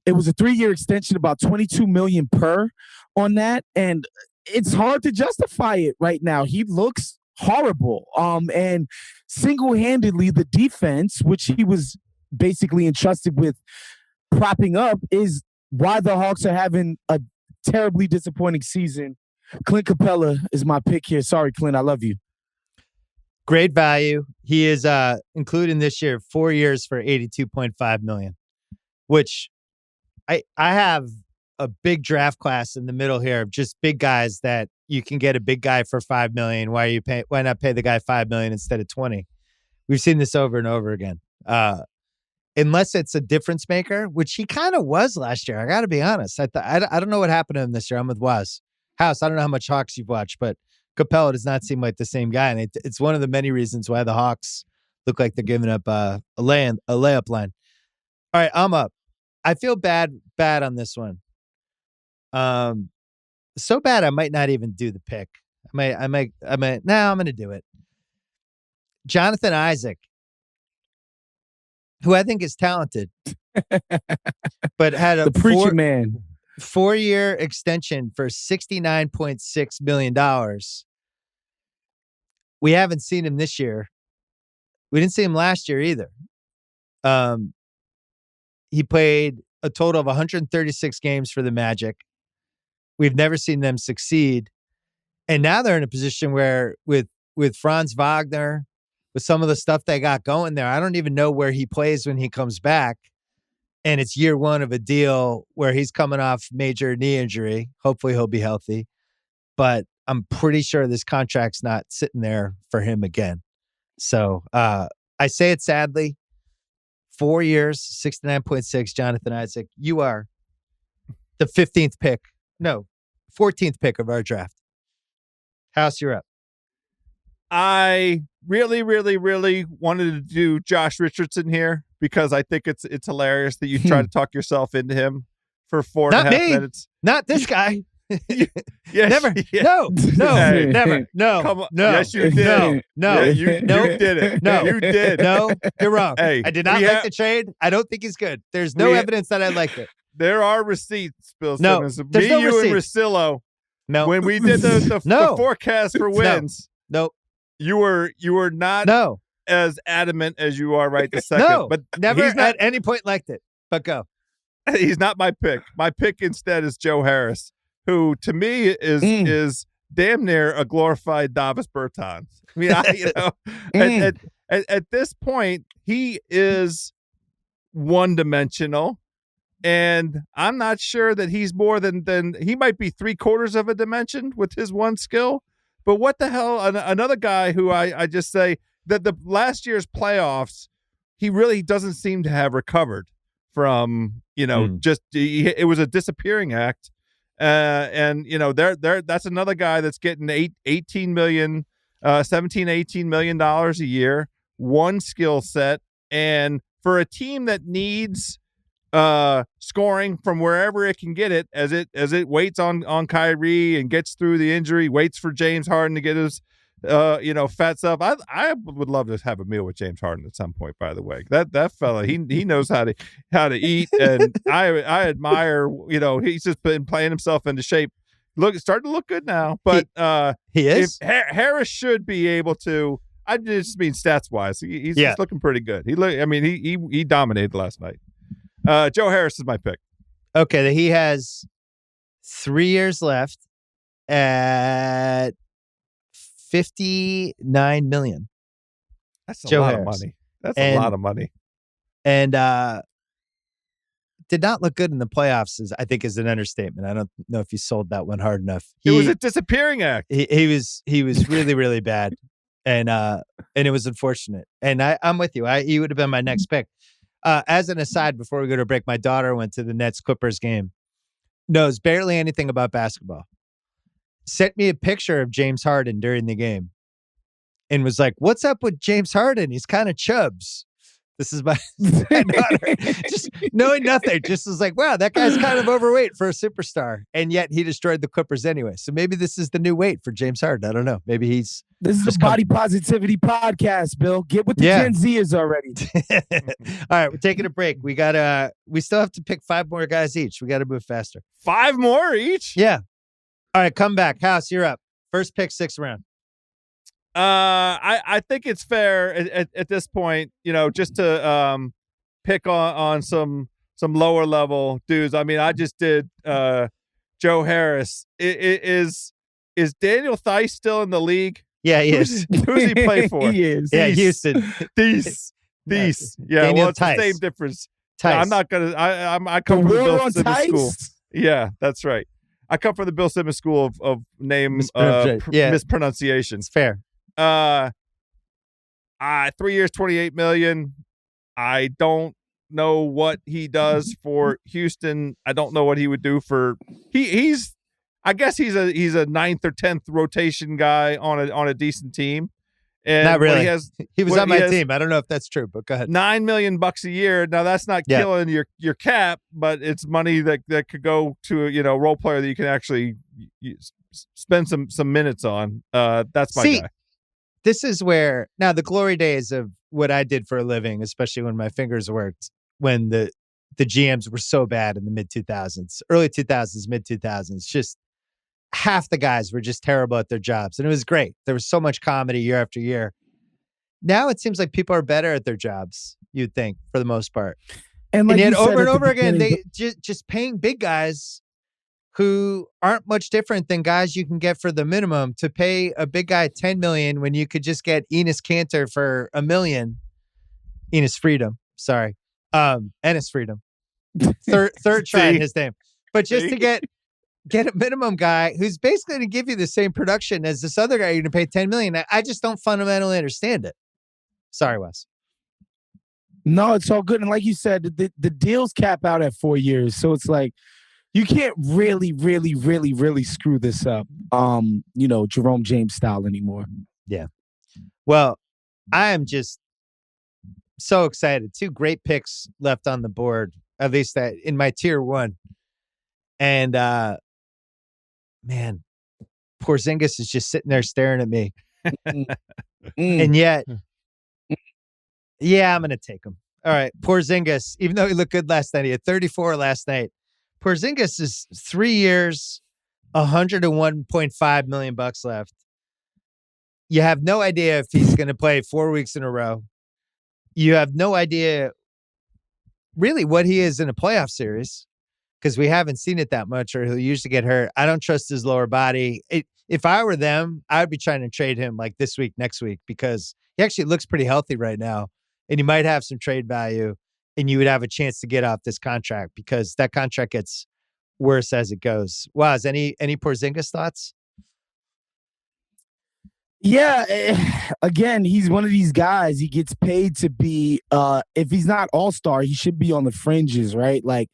Speaker 3: it was a 3-year extension, about $22 million per on that, and it's hard to justify it right now. He looks horrible. And single-handedly, the defense, which he was basically entrusted with propping up, is why the Hawks are having a terribly disappointing season. Clint Capela is my pick here. Sorry, Clint, I love you.
Speaker 1: Great value. He is including this year 4 years for $82.5 million, which I have a big draft class in the middle here of just big guys that you can get a big guy for $5 million. Why not pay the guy $5 million instead of 20? We've seen this over and over again. Unless it's a difference maker, which he kind of was last year. I got to be honest. I don't know what happened to him this year. I'm with Waz. House, I don't know how much Hawks you've watched, but Capela does not seem like the same guy. And it's one of the many reasons why the Hawks look like they're giving up a layup line. All right, I'm up. I feel bad on this one. So bad I might not even do the pick. I might. Nah, I'm going to do it. Jonathan Isaac, who I think is talented, but had a
Speaker 3: the preacher man
Speaker 1: 4-year extension for $69.6 million. We haven't seen him this year. We didn't see him last year either. He played a total of 136 games for the Magic. We've never seen them succeed. And now they're in a position where with Franz Wagner, with some of the stuff they got going there, I don't even know where he plays when he comes back. And it's year one of a deal where he's coming off major knee injury. Hopefully he'll be healthy. But I'm pretty sure this contract's not sitting there for him again. So I say it sadly. 4 years, 69.6, Jonathan Isaac. You are the 15th pick. No, 14th pick of our draft. House, you're up.
Speaker 2: I really, really, really wanted to do Josh Richardson here because I think it's hilarious that you try to talk yourself into him for 4.5 minutes.
Speaker 1: Not this guy.
Speaker 2: Yes,
Speaker 1: never.
Speaker 2: Yeah.
Speaker 1: No. Hey, never. No.
Speaker 2: Come on.
Speaker 1: No.
Speaker 2: Yes, you did.
Speaker 1: No.
Speaker 2: Yeah, you did it.
Speaker 1: No.
Speaker 2: You did.
Speaker 1: No, you're wrong.
Speaker 2: Hey,
Speaker 1: I did not like the trade. I don't think he's good. There's no evidence that I liked it.
Speaker 2: There are receipts, Bill
Speaker 1: No,
Speaker 2: Simmons.
Speaker 1: there's no
Speaker 2: you
Speaker 1: receipts.
Speaker 2: and Russillo,
Speaker 1: No.
Speaker 2: when we did the forecast for wins,
Speaker 1: Nope.
Speaker 2: you were not as adamant as you are right this second.
Speaker 1: No,
Speaker 2: but
Speaker 1: never
Speaker 2: he's not,
Speaker 1: at any point liked it. But go.
Speaker 2: He's not my pick. My pick instead is Joe Harris, who to me is damn near a glorified Davis Bertans. I mean, at this point, he is one-dimensional, and I'm not sure that he's more than he might be 3/4 of a dimension with his one skill. But what the hell? Another guy who I just say that the last year's playoffs, he really doesn't seem to have recovered from, it was a disappearing act. And that's another guy that's getting $18 million, $17-18 million a year, one skill set. And for a team that needs scoring from wherever it can get it, as it waits on Kyrie and gets through the injury, waits for James Harden to get his fat stuff. I would love to have a meal with James Harden at some point, by the way. That fella, he knows how to eat, and I admire, he's just been playing himself into shape. Starting to look good now, but
Speaker 1: he is.
Speaker 2: Harris should be able to. I just mean stats wise, he's looking pretty good. He dominated last night. Joe Harris is my pick.
Speaker 1: Okay, he has 3 years left at $59 million.
Speaker 2: That's a lot of money. That's a lot of money.
Speaker 1: And did not look good in the playoffs, I think is an understatement. I don't know if you sold that one hard enough.
Speaker 2: It was a disappearing act.
Speaker 1: He was really, really bad. And it was unfortunate. And I'm with you. He would have been my next pick. As an aside, before we go to break, my daughter went to the Nets Clippers game. Knows barely anything about basketball. Sent me a picture of James Harden during the game. and was like, "What's up with James Harden? He's kind of chubs." This is my daughter. Just knowing nothing. Just was like, wow, that guy's kind of overweight for a superstar. And yet he destroyed the Clippers anyway. So maybe this is the new weight for James Harden. I don't know. Maybe he's...
Speaker 3: This is a body positivity podcast, Bill. Get with the Gen Zers already.
Speaker 1: All right, we're taking a break. We still have to pick 5 more guys each. We got to move faster.
Speaker 2: 5 more each?
Speaker 1: Yeah. All right, come back. House, you're up. First pick, 6th round.
Speaker 2: I think it's fair at this point, just to pick on some lower level dudes. I mean, I just did Joe Harris. Is Daniel Theis still in the league?
Speaker 1: Yeah, he is.
Speaker 2: Who's he play for?
Speaker 3: He is.
Speaker 1: Yeah, Houston.
Speaker 2: Theis. Yeah,
Speaker 1: Daniel
Speaker 2: it's
Speaker 1: Theis.
Speaker 2: the same difference.
Speaker 1: Theis.
Speaker 2: I'm not gonna. I come from the Bill Simmons school. Yeah, that's right. I come from the Bill Simmons school of name mispronunciation.
Speaker 1: It's fair.
Speaker 2: 3 years, $28 million. I don't know what he does for Houston. I don't know what he would do for he's I guess he's a 9th or 10th rotation guy on a decent team. And
Speaker 1: not really. He was on my team. I don't know if that's true, but go ahead.
Speaker 2: $9 million a year. Now that's not killing your cap, but it's money that could go to a role player that you can actually spend some minutes on. That's my guy.
Speaker 1: This is where now the glory days of what I did for a living, especially when my fingers worked, when the GMs were so bad in the mid 2000s, early 2000s, mid 2000s, just half the guys were just terrible at their jobs. And it was great. There was so much comedy year after year. Now it seems like people are better at their jobs, you'd think, for the most part. And yet over and over again, they just paying big guys who aren't much different than guys you can get for the minimum to pay a big guy $10 million when you could just get Enes Kanter for $1 million. Enes Freedom, sorry. Enes Freedom. Third try in his name. But just to get a minimum guy who's basically going to give you the same production as this other guy you're going to pay $10 million. I just don't fundamentally understand it. Sorry, Wes.
Speaker 3: No, it's all good. And like you said, the deals cap out at 4 years. So it's like, you can't really screw this up, Jerome James style anymore.
Speaker 1: Yeah. Well, I am just so excited. 2 great picks left on the board, at least that in my tier 1. And, man, Porzingis is just sitting there staring at me. And yet, I'm going to take him. All right. Porzingis, even though he looked good last night, he had 34 last night. Porzingis is 3 years, $101.5 million left. You have no idea if he's going to play 4 weeks in a row. You have no idea really what he is in a playoff series because we haven't seen it that much, or he'll usually get hurt. I don't trust his lower body. If I were them, I would be trying to trade him like this week, next week, because he actually looks pretty healthy right now, and he might have some trade value. And you would have a chance to get off this contract because that contract gets worse as it goes. Waz, any Porzingis thoughts?
Speaker 3: Yeah, again, he's one of these guys. He gets paid to be, if he's not all-star, he should be on the fringes, right? Like,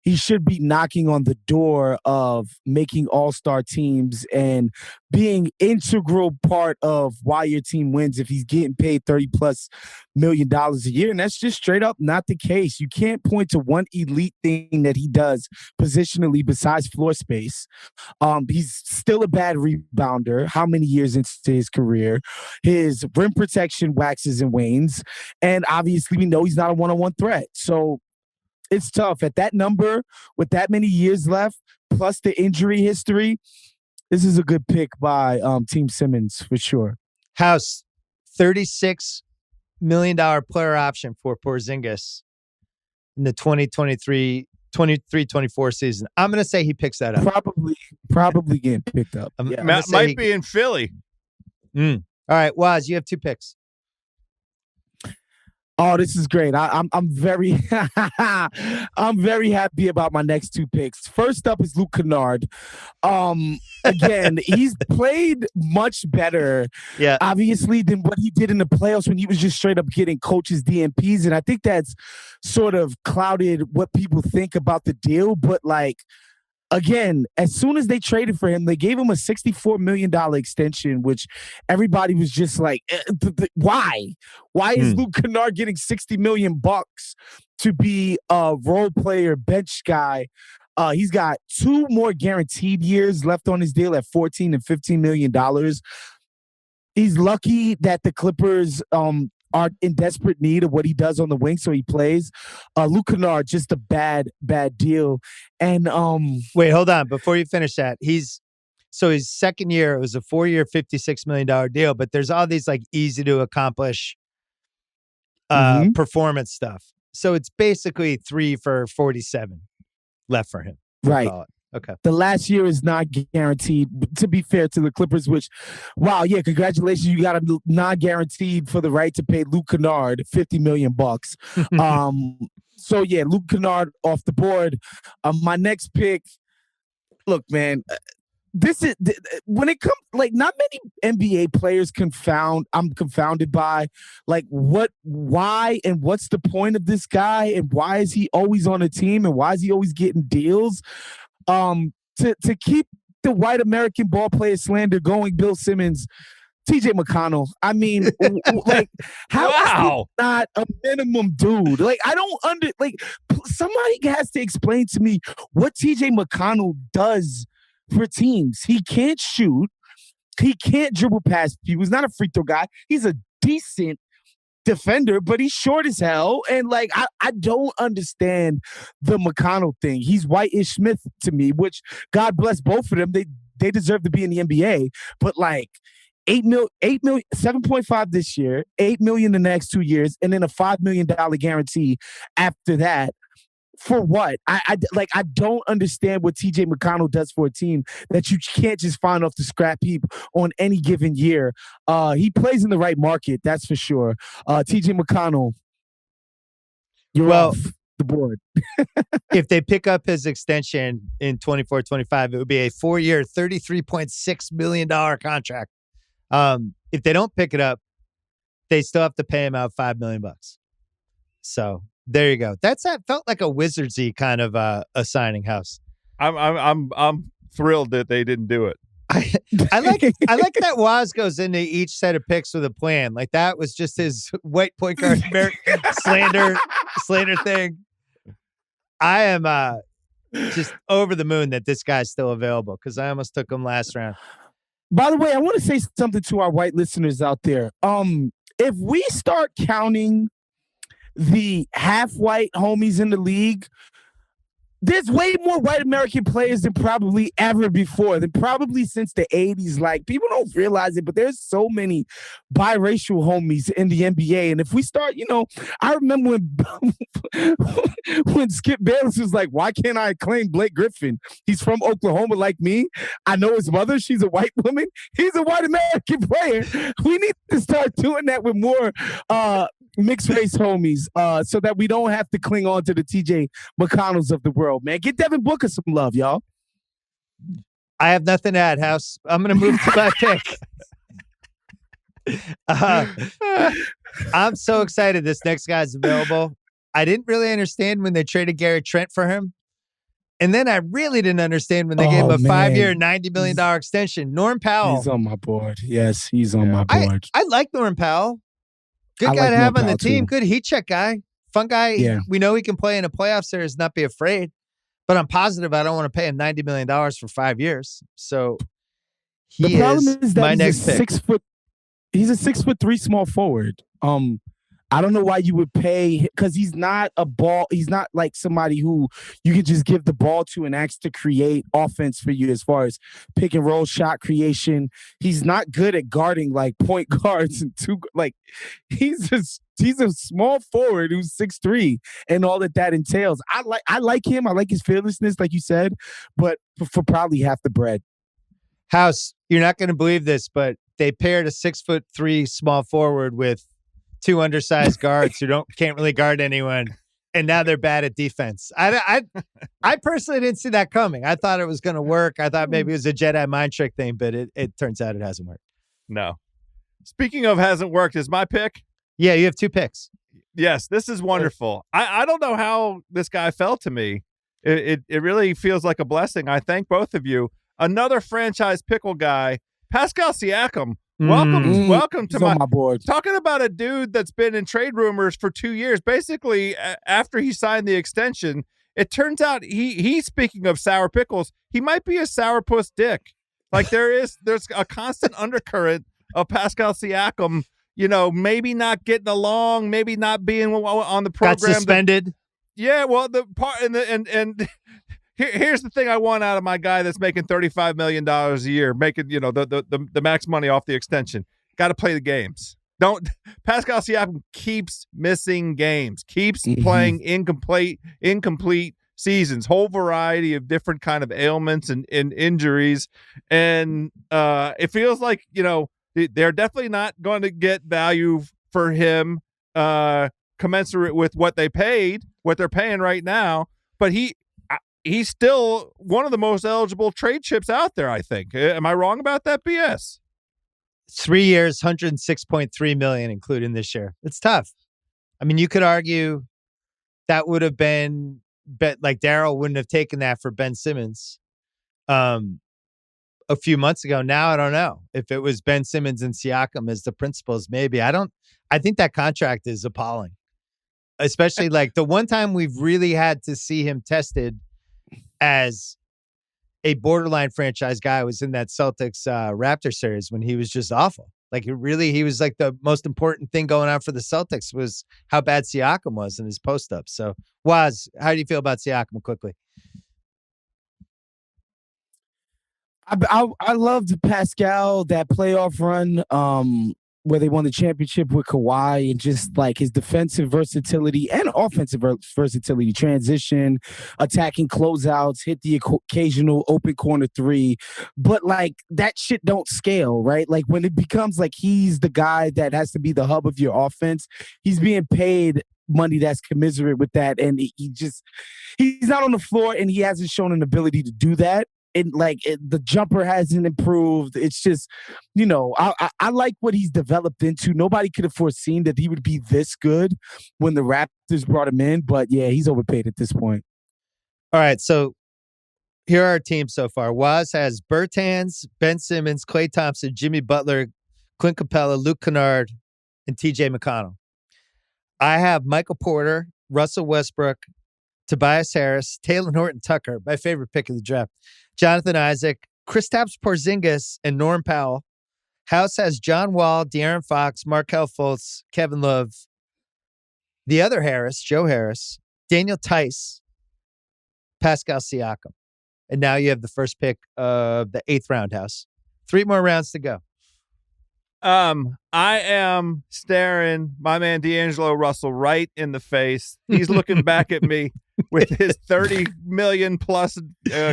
Speaker 3: he should be knocking on the door of making all-star teams and being integral part of why your team wins if he's getting paid $30+ million a year. And that's just straight up not the case. You can't point to one elite thing that he does positionally besides floor space. He's still a bad rebounder. How many years into his career? His rim protection waxes and wanes. And obviously we know he's not a one-on-one threat. So it's tough at that number with that many years left, plus the injury history. This is a good pick by Team Simmons for sure.
Speaker 1: House, $36 million player option for Porzingis in the 2023-24 season. I'm going to say he picks that up.
Speaker 3: Probably getting picked up.
Speaker 2: Might be in Philly.
Speaker 1: All right, Waz, you have 2 picks.
Speaker 3: Oh, this is great. I'm very I'm very happy about my next 2 picks. First up is Luke Kennard. Again, he's played much better, obviously, than what he did in the playoffs when he was just straight up getting coaches DMPs. And I think that's sort of clouded what people think about the deal. But like, again, as soon as they traded for him, they gave him a $64 million extension, which everybody was just like, why? Why is Luke Kennard getting $60 million to be a role player, bench guy? He's got 2 more guaranteed years left on his deal at $14 and $15 million. He's lucky that the Clippers are in desperate need of what he does on the wing, so he plays. Luke Kennard, just a bad deal. And
Speaker 1: wait, hold on. Before you finish that, his second year, it was a 4-year, $56 million deal, but there's all these like easy to accomplish performance stuff. So it's basically 3 for 47 left for him.
Speaker 3: Right.
Speaker 1: Okay.
Speaker 3: The last year is not guaranteed, to be fair to the Clippers, which, wow, yeah, congratulations. You got a non-guaranteed for the right to pay Luke Kennard $50 million. So, yeah, Luke Kennard off the board. My next pick, look, man, this is when it comes, like, not many NBA players I'm confounded by, like, why and what's the point of this guy, and why is he always on a team, and why is he always getting deals? To keep the white American ball player slander going, Bill Simmons, TJ McConnell. I mean, like, how is he not a minimum dude? Like, I don't somebody has to explain to me what TJ McConnell does for teams. He can't shoot. He can't dribble past people. He's not a free throw guy. He's a decent defender, but he's short as hell. And like, I don't understand the McConnell thing. He's White-ish Smith to me, which God bless both of them. They deserve to be in the NBA, but like 7.5 this year, $8 million the next 2 years, and then a $5 million guarantee after that. For what? I don't understand what TJ McConnell does for a team that you can't just find off the scrap heap on any given year. He plays in the right market, that's for sure. TJ McConnell, you're off the board.
Speaker 1: If they pick up his extension in 24-25, it would be a 4-year, $33.6 million contract. If they don't pick it up, they still have to pay him out $5 million. So there you go. That felt like a Wizardsy kind of a signing house.
Speaker 2: I'm thrilled that they didn't do it.
Speaker 1: I like that Waz goes into each set of picks with a plan. Like that was just his white point guard slander thing. I am just over the moon that this guy's still available because I almost took him last round.
Speaker 3: By the way, I want to say something to our white listeners out there. If we start counting the half-white homies in the league, there's way more white American players than probably ever before, than probably since the 80s. Like, people don't realize it, but there's so many biracial homies in the NBA. And if we start, I remember when Skip Bayless was like, why can't I claim Blake Griffin? He's from Oklahoma like me. I know his mother. She's a white woman. He's a white American player. We need to start doing that with more mixed race homies, so that we don't have to cling on to the TJ McConnells of the world, man. Get Devin Booker some love, y'all.
Speaker 1: I have nothing to add, House. I'm going to move to my pick. I'm so excited this next guy's available. I didn't really understand when they traded Gary Trent for him. And then I really didn't understand when they gave him a 5-year, $90 million extension. Norm Powell.
Speaker 3: He's on my board. Yes, he's on my board.
Speaker 1: I like Norm Powell. Good guy to have on the team. Good heat check guy. Fun guy. Yeah. We know he can play in a playoff series, not be afraid. But I'm positive I don't want to pay him $90 million for 5 years. So
Speaker 3: the problem is that
Speaker 1: my next pick.
Speaker 3: He's a 6'3" small forward. I don't know why you would pay, because he's not like somebody who you can just give the ball to and ask to create offense for you as far as pick and roll shot creation. He's not good at guarding like point guards and he's a small forward who's 6'3" and all that entails. I like him. I like his fearlessness, like you said, but for probably half the bread.
Speaker 1: House, you're not going to believe this, but they paired a 6'3" small forward with 2 undersized guards who can't really guard anyone, and now they're bad at defense. I personally didn't see that coming. I thought it was going to work. I thought maybe it was a Jedi mind trick thing, but it turns out it hasn't worked.
Speaker 2: No. Speaking of hasn't worked, is my pick?
Speaker 1: Yeah, you have 2 picks.
Speaker 2: Yes, this is wonderful. I don't know how this guy fell to me. it really feels like a blessing. I thank both of you. Another franchise pickle guy, Pascal Siakam. Welcome to
Speaker 3: my board.
Speaker 2: Talking about a dude that's been in trade rumors for 2 years. Basically, after he signed the extension, it turns out he's speaking of sour pickles. He might be a sourpuss dick. Like there's a constant undercurrent of Pascal Siakam. Maybe not getting along, maybe not being on the program.
Speaker 1: Got suspended.
Speaker 2: Yeah, well, the part and here's the thing I want out of my guy that's making $35 million a year, making the max money off the extension. Got to play the games. Pascal Siakam keeps missing games, keeps playing incomplete seasons, whole variety of different kind of ailments and injuries, and it feels like they're definitely not going to get value for him commensurate with what they're paying right now, but he's still one of the most eligible trade chips out there, I think. Am I wrong about that, BS?
Speaker 1: 3 years, $106.3 million, including this year. It's tough. I mean, you could argue that would have been like Daryl wouldn't have taken that for Ben Simmons a few months ago. Now, I don't know if it was Ben Simmons and Siakam as the principals, maybe. I think that contract is appalling, especially like the one time we've really had to see him tested as a borderline franchise guy was in that Celtics Raptor series when he was just awful. Like he was like the most important thing going on for the Celtics was how bad Siakam was in his post-up. So Woz, how do you feel about Siakam quickly?
Speaker 3: I loved Pascal, that playoff run where they won the championship with Kawhi, and just like his defensive versatility and offensive versatility, transition, attacking closeouts, hit the occasional open corner three. But like that shit don't scale, right? Like when it becomes like he's the guy that has to be the hub of your offense, he's being paid money that's commensurate with that. And he's not on the floor, and he hasn't shown an ability to do that. And the jumper hasn't improved. It's just, I like what he's developed into. Nobody could have foreseen that he would be this good when the Raptors brought him in. But yeah, he's overpaid at this point.
Speaker 1: All right. So here are our teams so far. Woz has Bertans, Ben Simmons, Klay Thompson, Jimmy Butler, Clint Capela, Luke Kennard, and TJ McConnell. I have Michael Porter, Russell Westbrook, Tobias Harris, Taylor Horton Tucker, my favorite pick of the draft, Jonathan Isaac, Kristaps Porzingis, and Norm Powell. House has John Wall, De'Aaron Fox, Markelle Fultz, Kevin Love, the other Harris, Joe Harris, Daniel Tice, Pascal Siakam. And now you have the first pick of the 8th round, House. 3 more rounds to go.
Speaker 2: I am staring my man D'Angelo Russell right in the face. He's looking back at me with his $30 million plus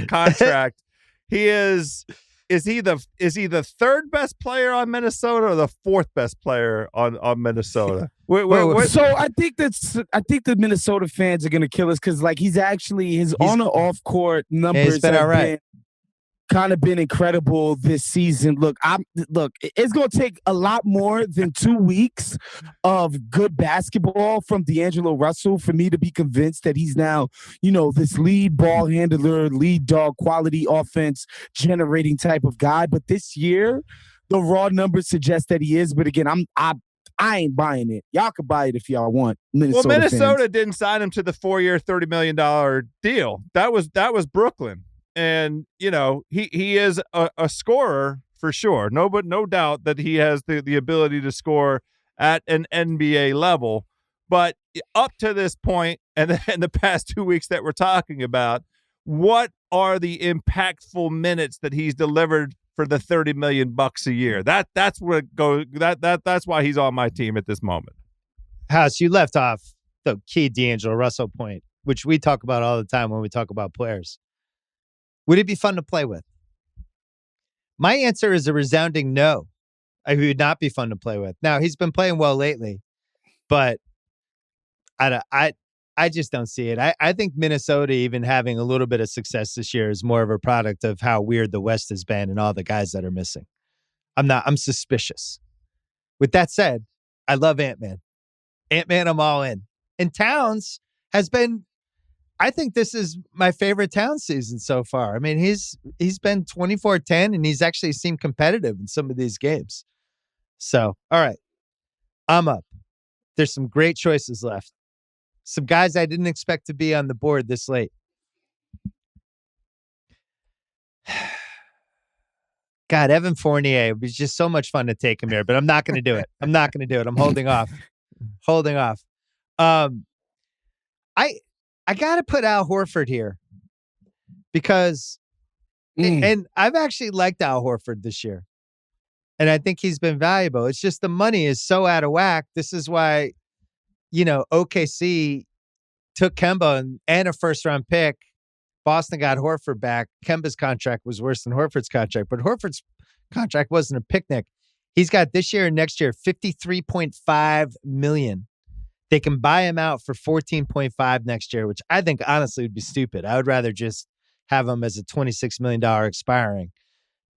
Speaker 2: contract. He is he the third best player on Minnesota or the 4th best player on Minnesota?
Speaker 3: So I think the Minnesota fans are gonna kill us because like he's his on or off court numbers
Speaker 1: been all right.
Speaker 3: Kind of been incredible this season. Look, it's going to take a lot more than 2 weeks of good basketball from D'Angelo Russell for me to be convinced that he's now, this lead ball handler, lead dog, quality offense generating type of guy. But this year, the raw numbers suggest that he is. But again, I ain't buying it. Y'all could buy it if y'all want.
Speaker 2: Minnesota
Speaker 3: fans.
Speaker 2: didn't sign him to the 4-year, $30 million deal. That was Brooklyn. And, he is a scorer for sure. No doubt that he has the ability to score at an NBA level. But up to this point, and in the past 2 weeks that we're talking about, what are the impactful minutes that he's delivered for the $30 million a year? That's where it goes. That's why he's on my team at this moment.
Speaker 1: House, you left off the key D'Angelo Russell point, which we talk about all the time when we talk about players. Would it be fun to play with? My answer is a resounding no. He would not be fun to play with. Now, he's been playing well lately, but I just don't see it. I think Minnesota even having a little bit of success this year is more of a product of how weird the West has been and all the guys that are missing. I'm suspicious. With that said, I love Ant-Man. Ant-Man, I'm all in. And Towns has been, I think this is my favorite Towns season so far. I mean, he's been 24-10, and he's actually seemed competitive in some of these games. So, all right, I'm up. There's some great choices left. Some guys I didn't expect to be on the board this late. God, Evan Fournier, it was just so much fun to take him here, but I'm not going to do it. I'm holding off. I got to put Al Horford here because, and I've actually liked Al Horford this year, and I think he's been valuable. It's just the money is so out of whack. This is why, OKC took Kemba and a first-round pick. Boston got Horford back. Kemba's contract was worse than Horford's contract, but Horford's contract wasn't a picnic. He's got this year and next year $53.5 million. They can buy him out for $14.5 next year, which I think honestly would be stupid. I would rather just have him as a $26 million expiring.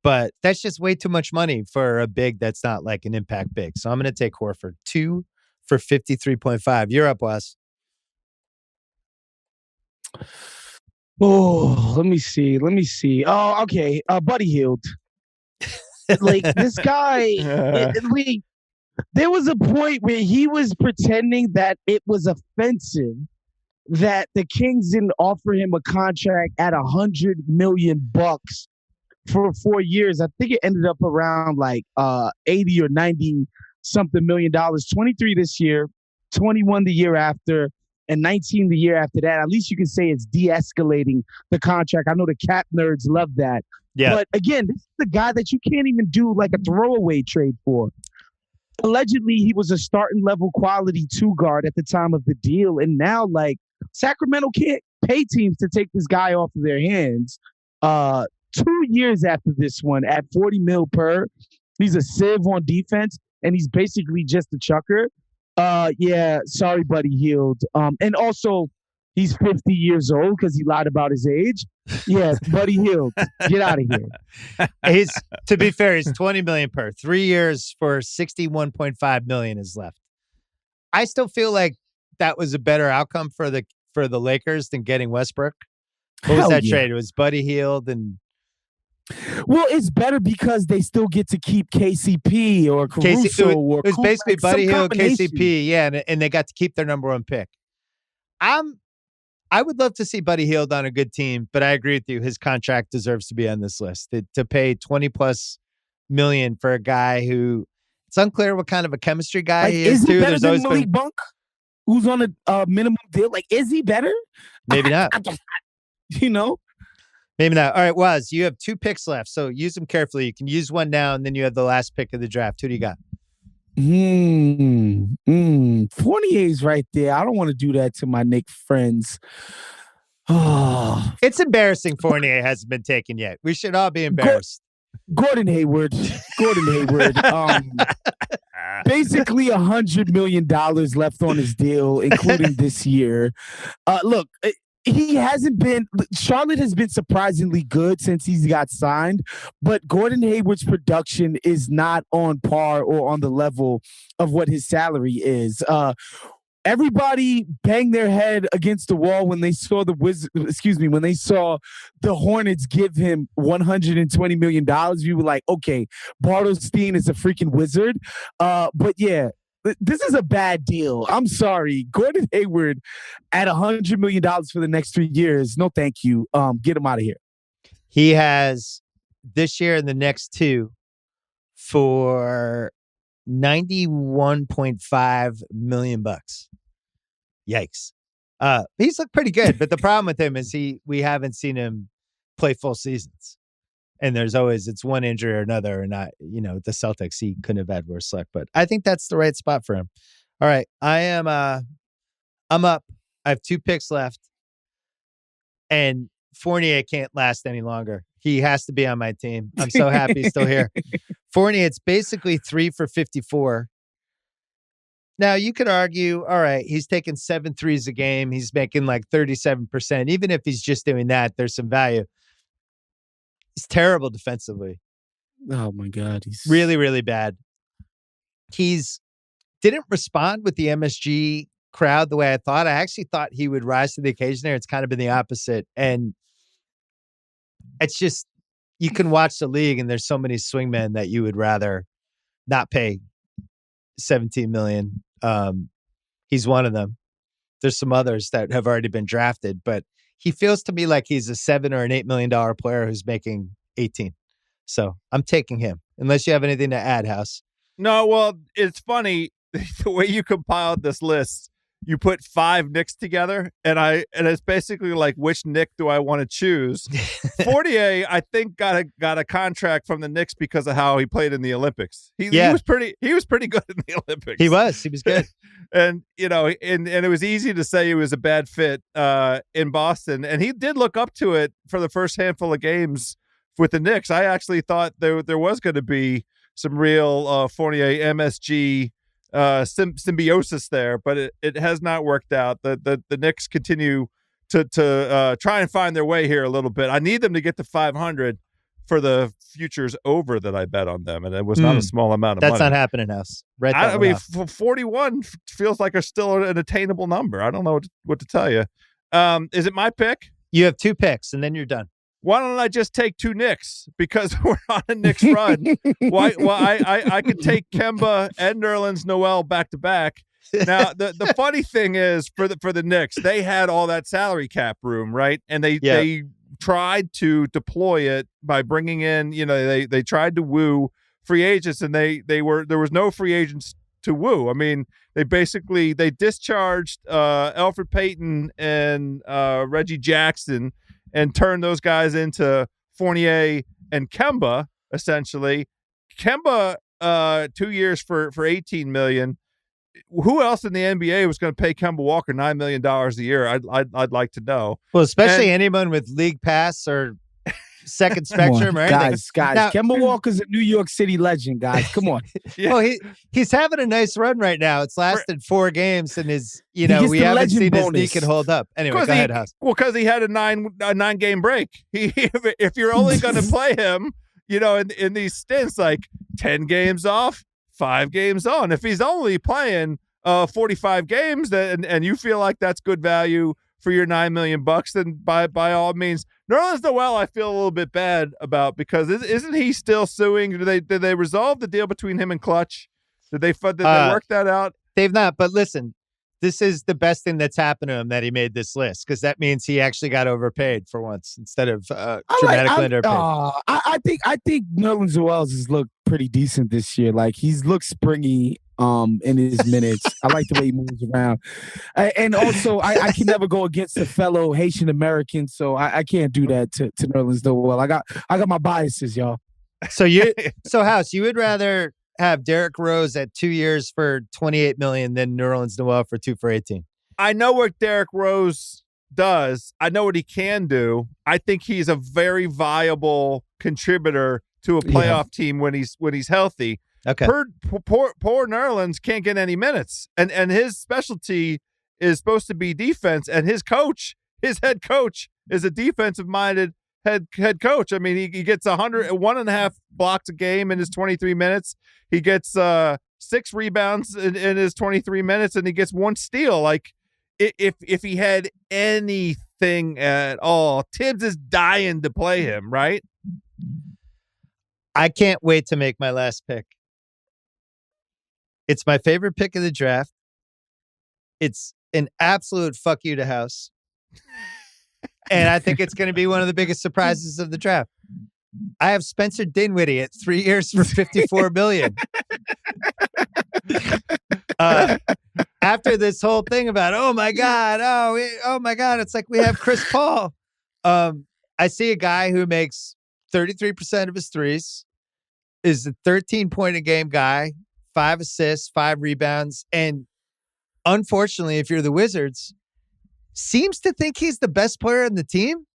Speaker 1: But that's just way too much money for a big that's not like an impact big. So I'm going to take Horford 2 for 53.5. You're up, Wes.
Speaker 3: Oh, let me see. Oh, okay. Buddy Hield. Like this guy, there was a point where he was pretending that it was offensive that the Kings didn't offer him a contract at $100 million for 4 years. I think it ended up around like 80 or 90 something million dollars. 23 this year, 21 the year after, and 19 the year after that. At least you can say it's de-escalating the contract. I know the cap nerds love that. Yeah. But again, this is the guy that you can't even do like a throwaway trade for. Allegedly, he was a starting level quality 2 guard at the time of the deal. And now, like, Sacramento can't pay teams to take this guy off of their hands. 2 years after this one, at $40 million per, he's a sieve on defense, and he's basically just a chucker. Yeah, sorry, Buddy Hield. And also, he's 50 years old because he lied about his age. Yeah, Buddy Hield, get out of here.
Speaker 1: To be fair, he's $20 million per 3 years for $61.5 million is left. I still feel like that was a better outcome for the Lakers than getting Westbrook. What was that trade? It was Buddy Hield and.
Speaker 3: Well, it's better because they still get to keep KCP or Caruso or
Speaker 1: it was basically Buddy Hield, KCP, yeah, and they got to keep their number 1 pick. I would love to see Buddy Hield on a good team, but I agree with you. His contract deserves to be on this list. To pay $20+ million for a guy who it's unclear what kind of a chemistry guy he is.
Speaker 3: Is he better than Malik Monk, who's on a minimum deal? Like, is he better?
Speaker 1: Maybe not. Maybe not. All right, Waz, you have 2 picks left, so use them carefully. You can use one now, and then you have the last pick of the draft. Who do you got?
Speaker 3: Fournier's right there. I don't want to do that to my Knick friends. Oh,
Speaker 1: it's embarrassing Fournier hasn't been taken yet. We should all be embarrassed.
Speaker 3: Gordon Hayward. Basically $100 million left on his deal, including this year. Look, Charlotte has been surprisingly good since he's got signed, but Gordon Hayward's production is not on par or on the level of what his salary is. Everybody banged their head against the wall when they saw when they saw the Hornets give him $120 million. We were like, okay, Bartelstein is a freaking wizard. But yeah, this is a bad deal. I'm sorry. Gordon Hayward at $100 million for the next 3 years. No, thank you. Get him out of here.
Speaker 1: He has this year and the next 2 for $91.5 million. Yikes. He's looked pretty good, but the problem with him is we haven't seen him play full seasons. And there's always, it's one injury or another, and the Celtics, he couldn't have had worse luck, but I think that's the right spot for him. All right. I'm up. I have 2 picks left, and Fournier can't last any longer. He has to be on my team. I'm so happy he's still here. Fournier, it's basically 3 for 54. Now you could argue, all right, he's taking 7 threes a game. He's making like 37%. Even if he's just doing that, there's some value. He's terrible defensively.
Speaker 3: Oh my God. He's
Speaker 1: really, really bad. He's didn't respond with the MSG crowd the way I thought. I actually thought he would rise to the occasion there. It's kind of been the opposite. And it's just, you can watch the league and there's so many swingmen that you would rather not pay $17 million. He's one of them. There's some others that have already been drafted, but he feels to me like he's a $7 or an $8 million player who's making 18. So I'm taking him, unless you have anything to add, House.
Speaker 2: No, well, it's funny the way you compiled this list. You put 5 Knicks together, and it's basically like, which Knick do I want to choose? Fournier, I think, got a contract from the Knicks because of how he played in the Olympics. He was pretty good in the Olympics.
Speaker 1: He was good.
Speaker 2: And and it was easy to say he was a bad fit in Boston, and he did look up to it for the first handful of games with the Knicks. I actually thought there was going to be some real Fournier MSG symbiosis there, but it has not worked out. The Knicks continue to try and find their way here a little bit. I need them to get to 500 for the futures over that I bet on them, and it was not a small amount of money.
Speaker 1: That's not happening, House. Right?
Speaker 2: I mean, 41 feels like still an attainable number. I don't know what to tell you. Is it my pick?
Speaker 1: You have 2 picks, and then you're done.
Speaker 2: Why don't I just take 2 Knicks, because we're on a Knicks run? Well, I could take Kemba and Nerlens Noel back to back. Now, the funny thing is for the Knicks, they had all that salary cap room, right? And they tried to deploy it by bringing in, they tried to woo free agents, and there was no free agents to woo. I mean, they discharged Elfrid Payton and Reggie Jackson, and turn those guys into Fournier and Kemba, essentially. Kemba, 2 years for $18 million. Who else in the NBA was going to pay Kemba Walker $9 million a year? I'd like to know.
Speaker 1: Well, especially anyone with league pass or second spectrum, right?
Speaker 3: Guys. Now, Kemba Walker's a New York City legend, guys. Come on.
Speaker 1: Well, he's having a nice run right now. It's lasted 4 games, and we haven't seen his knee can hold up. Anyway, go ahead, House.
Speaker 2: Well, because he had a 9-game break. If you're only going to play him, in these stints, like 10 games off, 5 games on. If he's only playing 45 games, and you feel like that's good value for your $9 million, then by all means. Nerlens Noel, I feel a little bit bad about, because isn't he still suing? Did they resolve the deal between him and Clutch? Did they work that out?
Speaker 1: They've not. But listen, this is the best thing that's happened to him, that he made this list, because that means he actually got overpaid for once instead of dramatically underpaid.
Speaker 3: I think Nerlens Noel has looked pretty decent this year. Like, he's looked springy in his minutes. I like the way he moves around. And also, I can never go against a fellow Haitian American, so I can't do that to Nerlens Noel. I got my biases, y'all.
Speaker 1: So House, you would rather have Derrick Rose at 2 years for $28 million than Nerlens Noel for 2 for 18?
Speaker 2: I know what Derrick Rose does. I know what he can do. I think he's a very viable contributor to a playoff team when he's healthy.
Speaker 1: Okay.
Speaker 2: Poor Nerlens can't get any minutes, and his specialty is supposed to be defense, and his head coach is a defensive minded head coach. I mean, he gets 1.5 blocks a game in his 23 minutes. He gets 6 rebounds in his 23 minutes, and he gets 1 steal. Like, if he had anything at all, Tibbs is dying to play him, right?
Speaker 1: I can't wait to make my last pick. It's my favorite pick of the draft. It's an absolute fuck you to House. And I think it's going to be one of the biggest surprises of the draft. I have Spencer Dinwiddie at 3 years for $54 million. After this whole thing about, oh my God, it's like we have Chris Paul. I see a guy who makes 33% of his threes, is a 13-point-a-game guy, 5 assists, 5 rebounds, and unfortunately, if you're the Wizards, seems to think he's the best player on the team.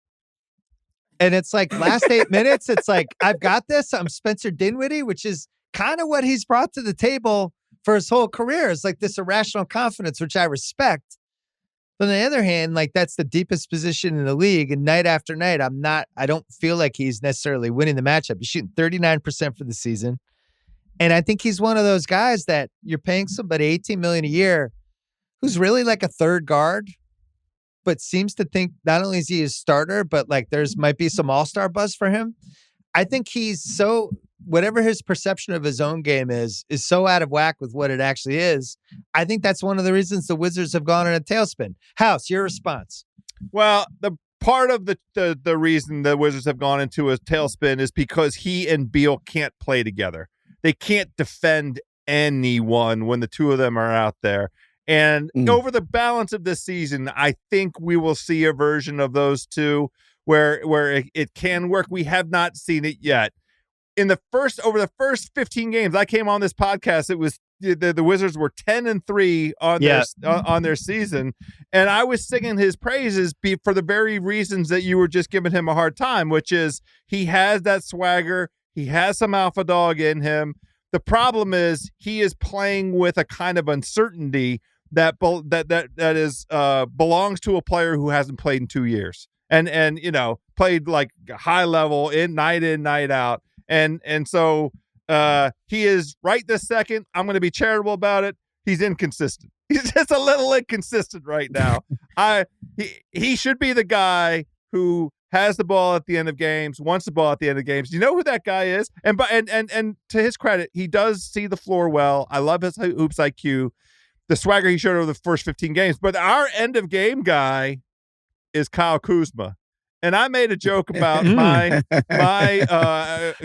Speaker 1: And it's like, last 8 minutes, it's like, I've got this. I'm Spencer Dinwiddie, which is kind of what he's brought to the table for his whole career. It's like this irrational confidence, which I respect. But on the other hand, like, that's the deepest position in the league. And night after night, I don't feel like he's necessarily winning the matchup. He's shooting 39% for the season. And I think he's one of those guys that you're paying somebody $18 million a year who's really like a third guard, but seems to think not only is he a starter, but like there's might be some all-star buzz for him. I think he's so, whatever his perception of his own game is so out of whack with what it actually is. I think that's one of the reasons the Wizards have gone in a tailspin. House, your response?
Speaker 2: Well, the part of the reason the Wizards have gone into a tailspin is because he and Beal can't play together. They can't defend anyone when the two of them are out there. And over the balance of this season, I think we will see a version of those two where it can work. We have not seen it yet. Over the first 15 games I came on this podcast, it was the Wizards were 10-3 on their season, and I was singing his praises for the very reasons that you were just giving him a hard time, which is he has that swagger, he has some alpha dog in him. The problem is he is playing with a kind of uncertainty that is belongs to a player who hasn't played in 2 years and played like high level night in, night out. And so he is right this second. I'm going to be charitable about it. He's inconsistent. He's just a little inconsistent right now. He should be the guy who has the ball at the end of games, wants the ball at the end of games. You know who that guy is? And to his credit, he does see the floor well. I love his hoops IQ, the swagger he showed over the first 15 games. But our end of game guy is Kyle Kuzma. And I made a joke about my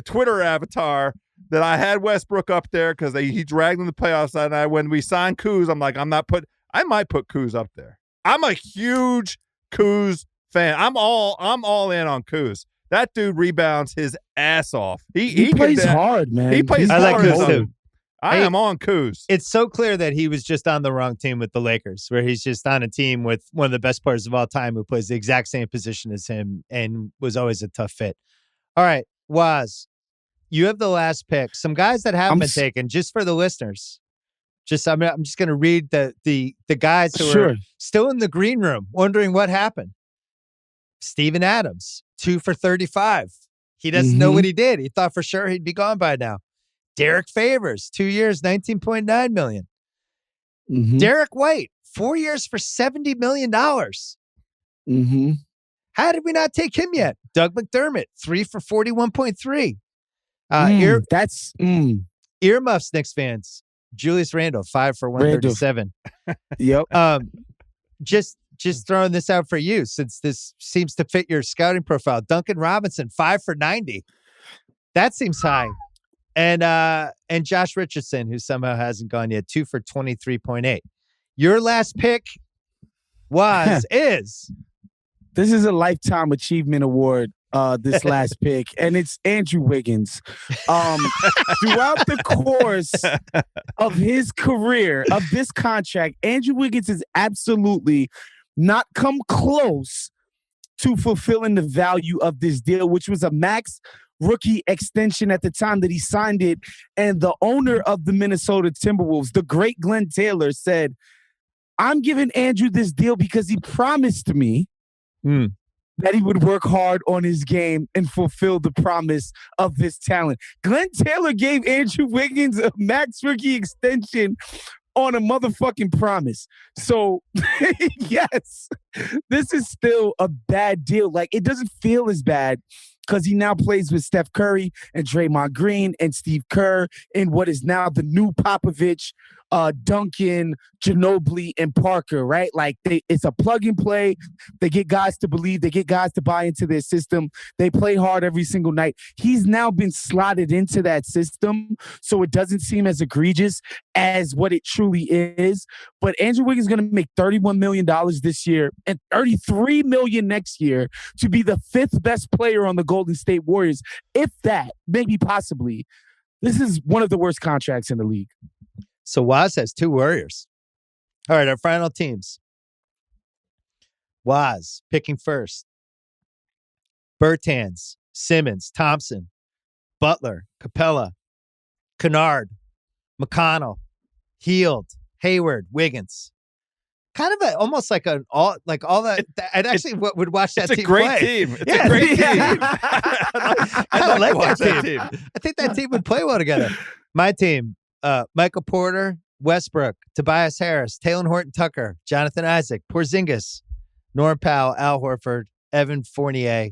Speaker 2: Twitter avatar that I had Westbrook up there because he dragged in the playoffs. And when we signed Kuz, I'm like, I might put Kuz up there. I'm a huge Kuz fan. I'm all in on Kuz. That dude rebounds his ass off. He
Speaker 3: plays hard, man.
Speaker 2: He plays
Speaker 1: I like
Speaker 2: hard.
Speaker 1: Kuz too.
Speaker 2: I am on Kuz.
Speaker 1: It's so clear that he was just on the wrong team with the Lakers, where he's just on a team with one of the best players of all time who plays the exact same position as him and was always a tough fit. All right, Waz, you have the last pick. Some guys that haven't been taken, just for the listeners. I'm just going to read the guys who are still in the green room wondering what happened. Steven Adams, 2 for 35. He doesn't know what he did. He thought for sure he'd be gone by now. Derek Favors, 2 years, $19.9 million. Derek White, 4 years for $70 million. How did we not take him yet? Doug McDermott, 3 for 41.3. Earmuffs, Knicks fans. Julius Randle, 5 for 137.
Speaker 3: Yep.
Speaker 1: Just throwing this out for you, since this seems to fit your scouting profile. Duncan Robinson, 5 for 90. That seems high. And Josh Richardson, who somehow hasn't gone yet, 2 for 23.8. Your last pick is
Speaker 3: this is a Lifetime Achievement Award. This last pick, and it's Andrew Wiggins. Throughout the course of his career, of this contract, Andrew Wiggins has absolutely not come close to fulfilling the value of this deal, which was a max rookie extension at the time that he signed it. And the owner of the Minnesota Timberwolves, the great Glenn Taylor, said, I'm giving Andrew this deal because he promised me that he would work hard on his game and fulfill the promise of this talent. Glenn Taylor gave Andrew Wiggins a max rookie extension on a motherfucking promise. So, yes, this is still a bad deal. Like, it doesn't feel as bad because he now plays with Steph Curry and Draymond Green and Steve Kerr in what is now the new Popovich, Duncan, Ginobili, and Parker, right? Like, it's a plug and play. They get guys to believe. They get guys to buy into their system. They play hard every single night. He's now been slotted into that system, so it doesn't seem as egregious as what it truly is. But Andrew Wiggins is going to make $31 million this year and $33 million next year to be the 5th best player on the Golden State Warriors. If that, maybe possibly. This is one of the worst contracts in the league.
Speaker 1: So Waz has 2 Warriors. All right, our final teams. Waz picking first. Bertans, Simmons, Thompson, Butler, Capela, Kennard, McConnell, Hield, Hayward, Wiggins. Kind of almost like all that. I'd actually would watch that team.
Speaker 2: It's a great
Speaker 1: play.
Speaker 2: team. It's a great team.
Speaker 1: I like that team. I think that team would play well together. My team. Michael Porter Westbrook, Tobias Harris, Taylor Horton-Tucker, Jonathan Isaac, Porzingis, Norm Powell, Al Horford, Evan Fournier,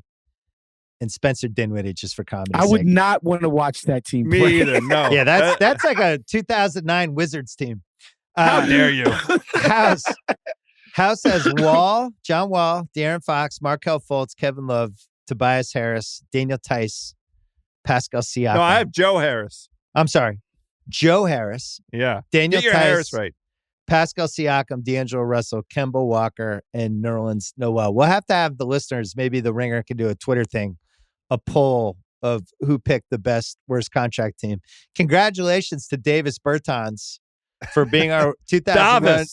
Speaker 1: and Spencer Dinwiddie, just for comedy.
Speaker 3: I would not want to watch that team
Speaker 2: Me
Speaker 3: play.
Speaker 2: either. No.
Speaker 1: Yeah, that's like a 2009 Wizards team.
Speaker 2: How dare you?
Speaker 1: House has John Wall, De'Aaron Fox, Markelle Fultz, Kevin Love, Tobias Harris, Daniel Tice, Pascal Siakam.
Speaker 2: No, I have Joe Harris.
Speaker 1: I'm sorry. Joe Harris.
Speaker 2: Yeah.
Speaker 1: Daniel
Speaker 2: Get your
Speaker 1: Tice,
Speaker 2: Harris right.
Speaker 1: Pascal Siakam, D'Angelo Russell, Kemba Walker, and Nerlens Noel. We'll have to have the listeners, maybe the Ringer can do a Twitter thing, a poll of who picked the best, worst contract team. Congratulations to Davis Bertans for being our 2001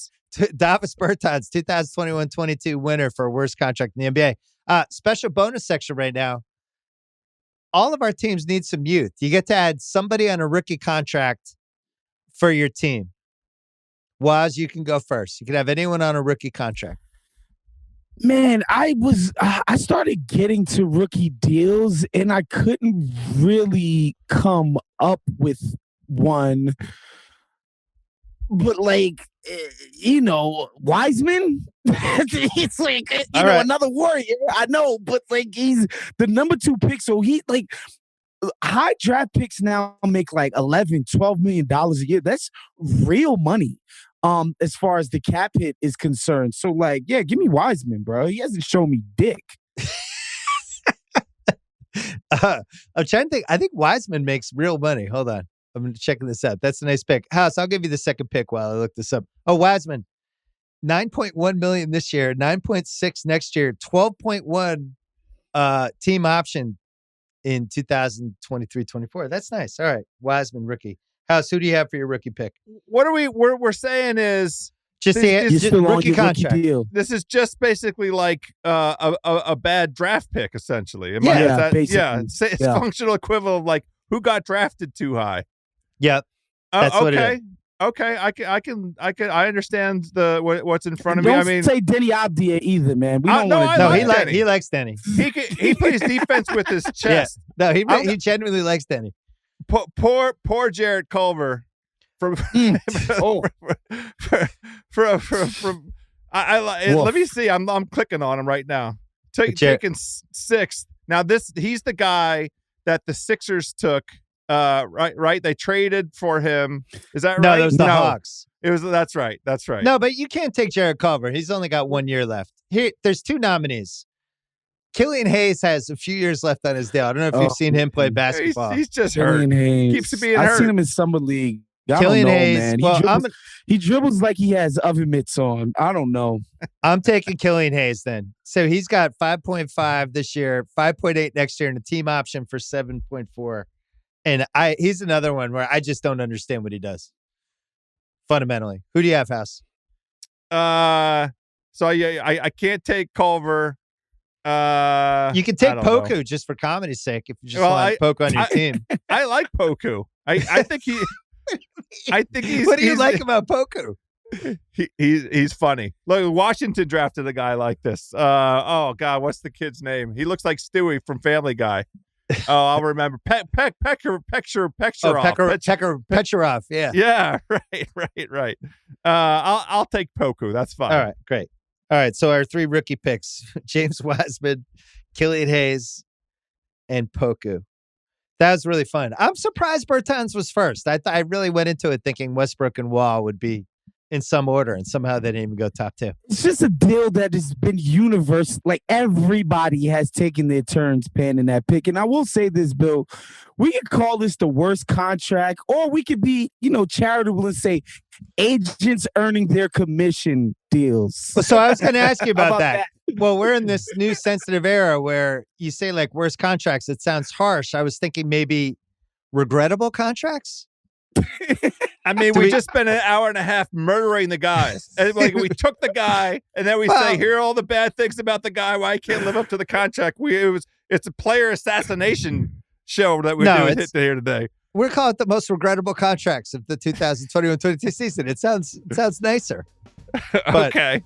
Speaker 1: Davis Bertans 2021-22 winner for worst contract in the NBA. Special bonus section right now. All of our teams need some youth. You get to add somebody on a rookie contract for your team. Waz, you can go first. You can have anyone on a rookie contract.
Speaker 3: Man, I started getting to rookie deals and I couldn't really come up with one. But Wiseman, it's like, another Warrior. I know, but he's the number 2 pick. So he high draft picks now make like $11, $12 million a year. That's real money. As far as the cap hit is concerned. So give me Wiseman, bro. He hasn't shown me dick.
Speaker 1: I'm trying to think. I think Wiseman makes real money. Hold on. I'm checking this out. That's a nice pick. House, I'll give you the second pick while I look this up. Oh, Wiseman, $9.1 million this year, 9.6 next year, 12.1 team option in 2023-24. That's nice. All right, Wiseman rookie. House, who do you have for your rookie pick?
Speaker 2: What are we're saying is
Speaker 1: just
Speaker 3: the rookie contract. Deal.
Speaker 2: This is just basically like a bad draft pick, essentially. It's functional equivalent of like who got drafted too high.
Speaker 1: Yep. That's
Speaker 2: okay.
Speaker 1: What it is.
Speaker 2: Okay. I understand what's in front of me.
Speaker 3: Don't
Speaker 2: I mean,
Speaker 3: say Denny Abdia either, man. We don't want to.
Speaker 1: He likes Denny.
Speaker 2: He plays defense with his chest.
Speaker 1: Yeah. No, he genuinely likes Denny.
Speaker 2: Poor Jarrett Culver from let me see. I'm clicking on him right now. Taking 6th. Now he's the guy that the Sixers took. Right. They traded for him. Is that right?
Speaker 1: No, it was the Hawks.
Speaker 2: That's right.
Speaker 1: No, but you can't take Jarrett Culver. He's only got 1 year left. There's 2 nominees. Killian Hayes has a few years left on his deal. I don't know if you've seen him play basketball.
Speaker 2: He's just hurt.
Speaker 3: Hayes.
Speaker 2: Keeps being hurt.
Speaker 3: I've seen him in summer league.
Speaker 1: Killian Hayes.
Speaker 3: He dribbles like he has oven mitts on. I don't know.
Speaker 1: I'm taking Killian Hayes then. So he's got 5.5 this year, 5.8 next year, and a team option for 7.4. And he's another one where I just don't understand what he does. Fundamentally. Who do you have, House?
Speaker 2: So I can't take Culver.
Speaker 1: You can take Poku just for comedy's sake if you just want Poku on your team.
Speaker 2: I like Poku. I think he. I think he's.
Speaker 1: What do you like about Poku?
Speaker 2: He's funny. Look, Washington drafted a guy like this. Oh God, what's the kid's name? He looks like Stewie from Family Guy. Oh, I'll remember. Pecharov.
Speaker 1: Pecharov. Yeah.
Speaker 2: Yeah. Right. I'll take Poku. That's fine.
Speaker 1: All right. Great. All right. So our 3 rookie picks: James Wiseman, Killian Hayes, and Poku. That was really fun. I'm surprised Bertans was first. I really went into it thinking Westbrook and Wall would be in some order, and somehow they didn't even go top 2.
Speaker 3: It's just a deal that has been universal. Like everybody has taken their turns panning that pick. And I will say this, Bill, we could call this the worst contract, or we could be, charitable and say agents earning their commission deals.
Speaker 1: So I was going to ask you about that. Well, we're in this new sensitive era where you say like worst contracts. It sounds harsh. I was thinking maybe regrettable contracts.
Speaker 2: I mean, we just spent an hour and a half murdering the guys. And we took the guy, and then we say, here are all the bad things about the guy, why he can't live up to the contract. It's a player assassination show that we're doing here today.
Speaker 1: We're calling it the most regrettable contracts of the 2021-22 season. It sounds nicer. But
Speaker 2: okay.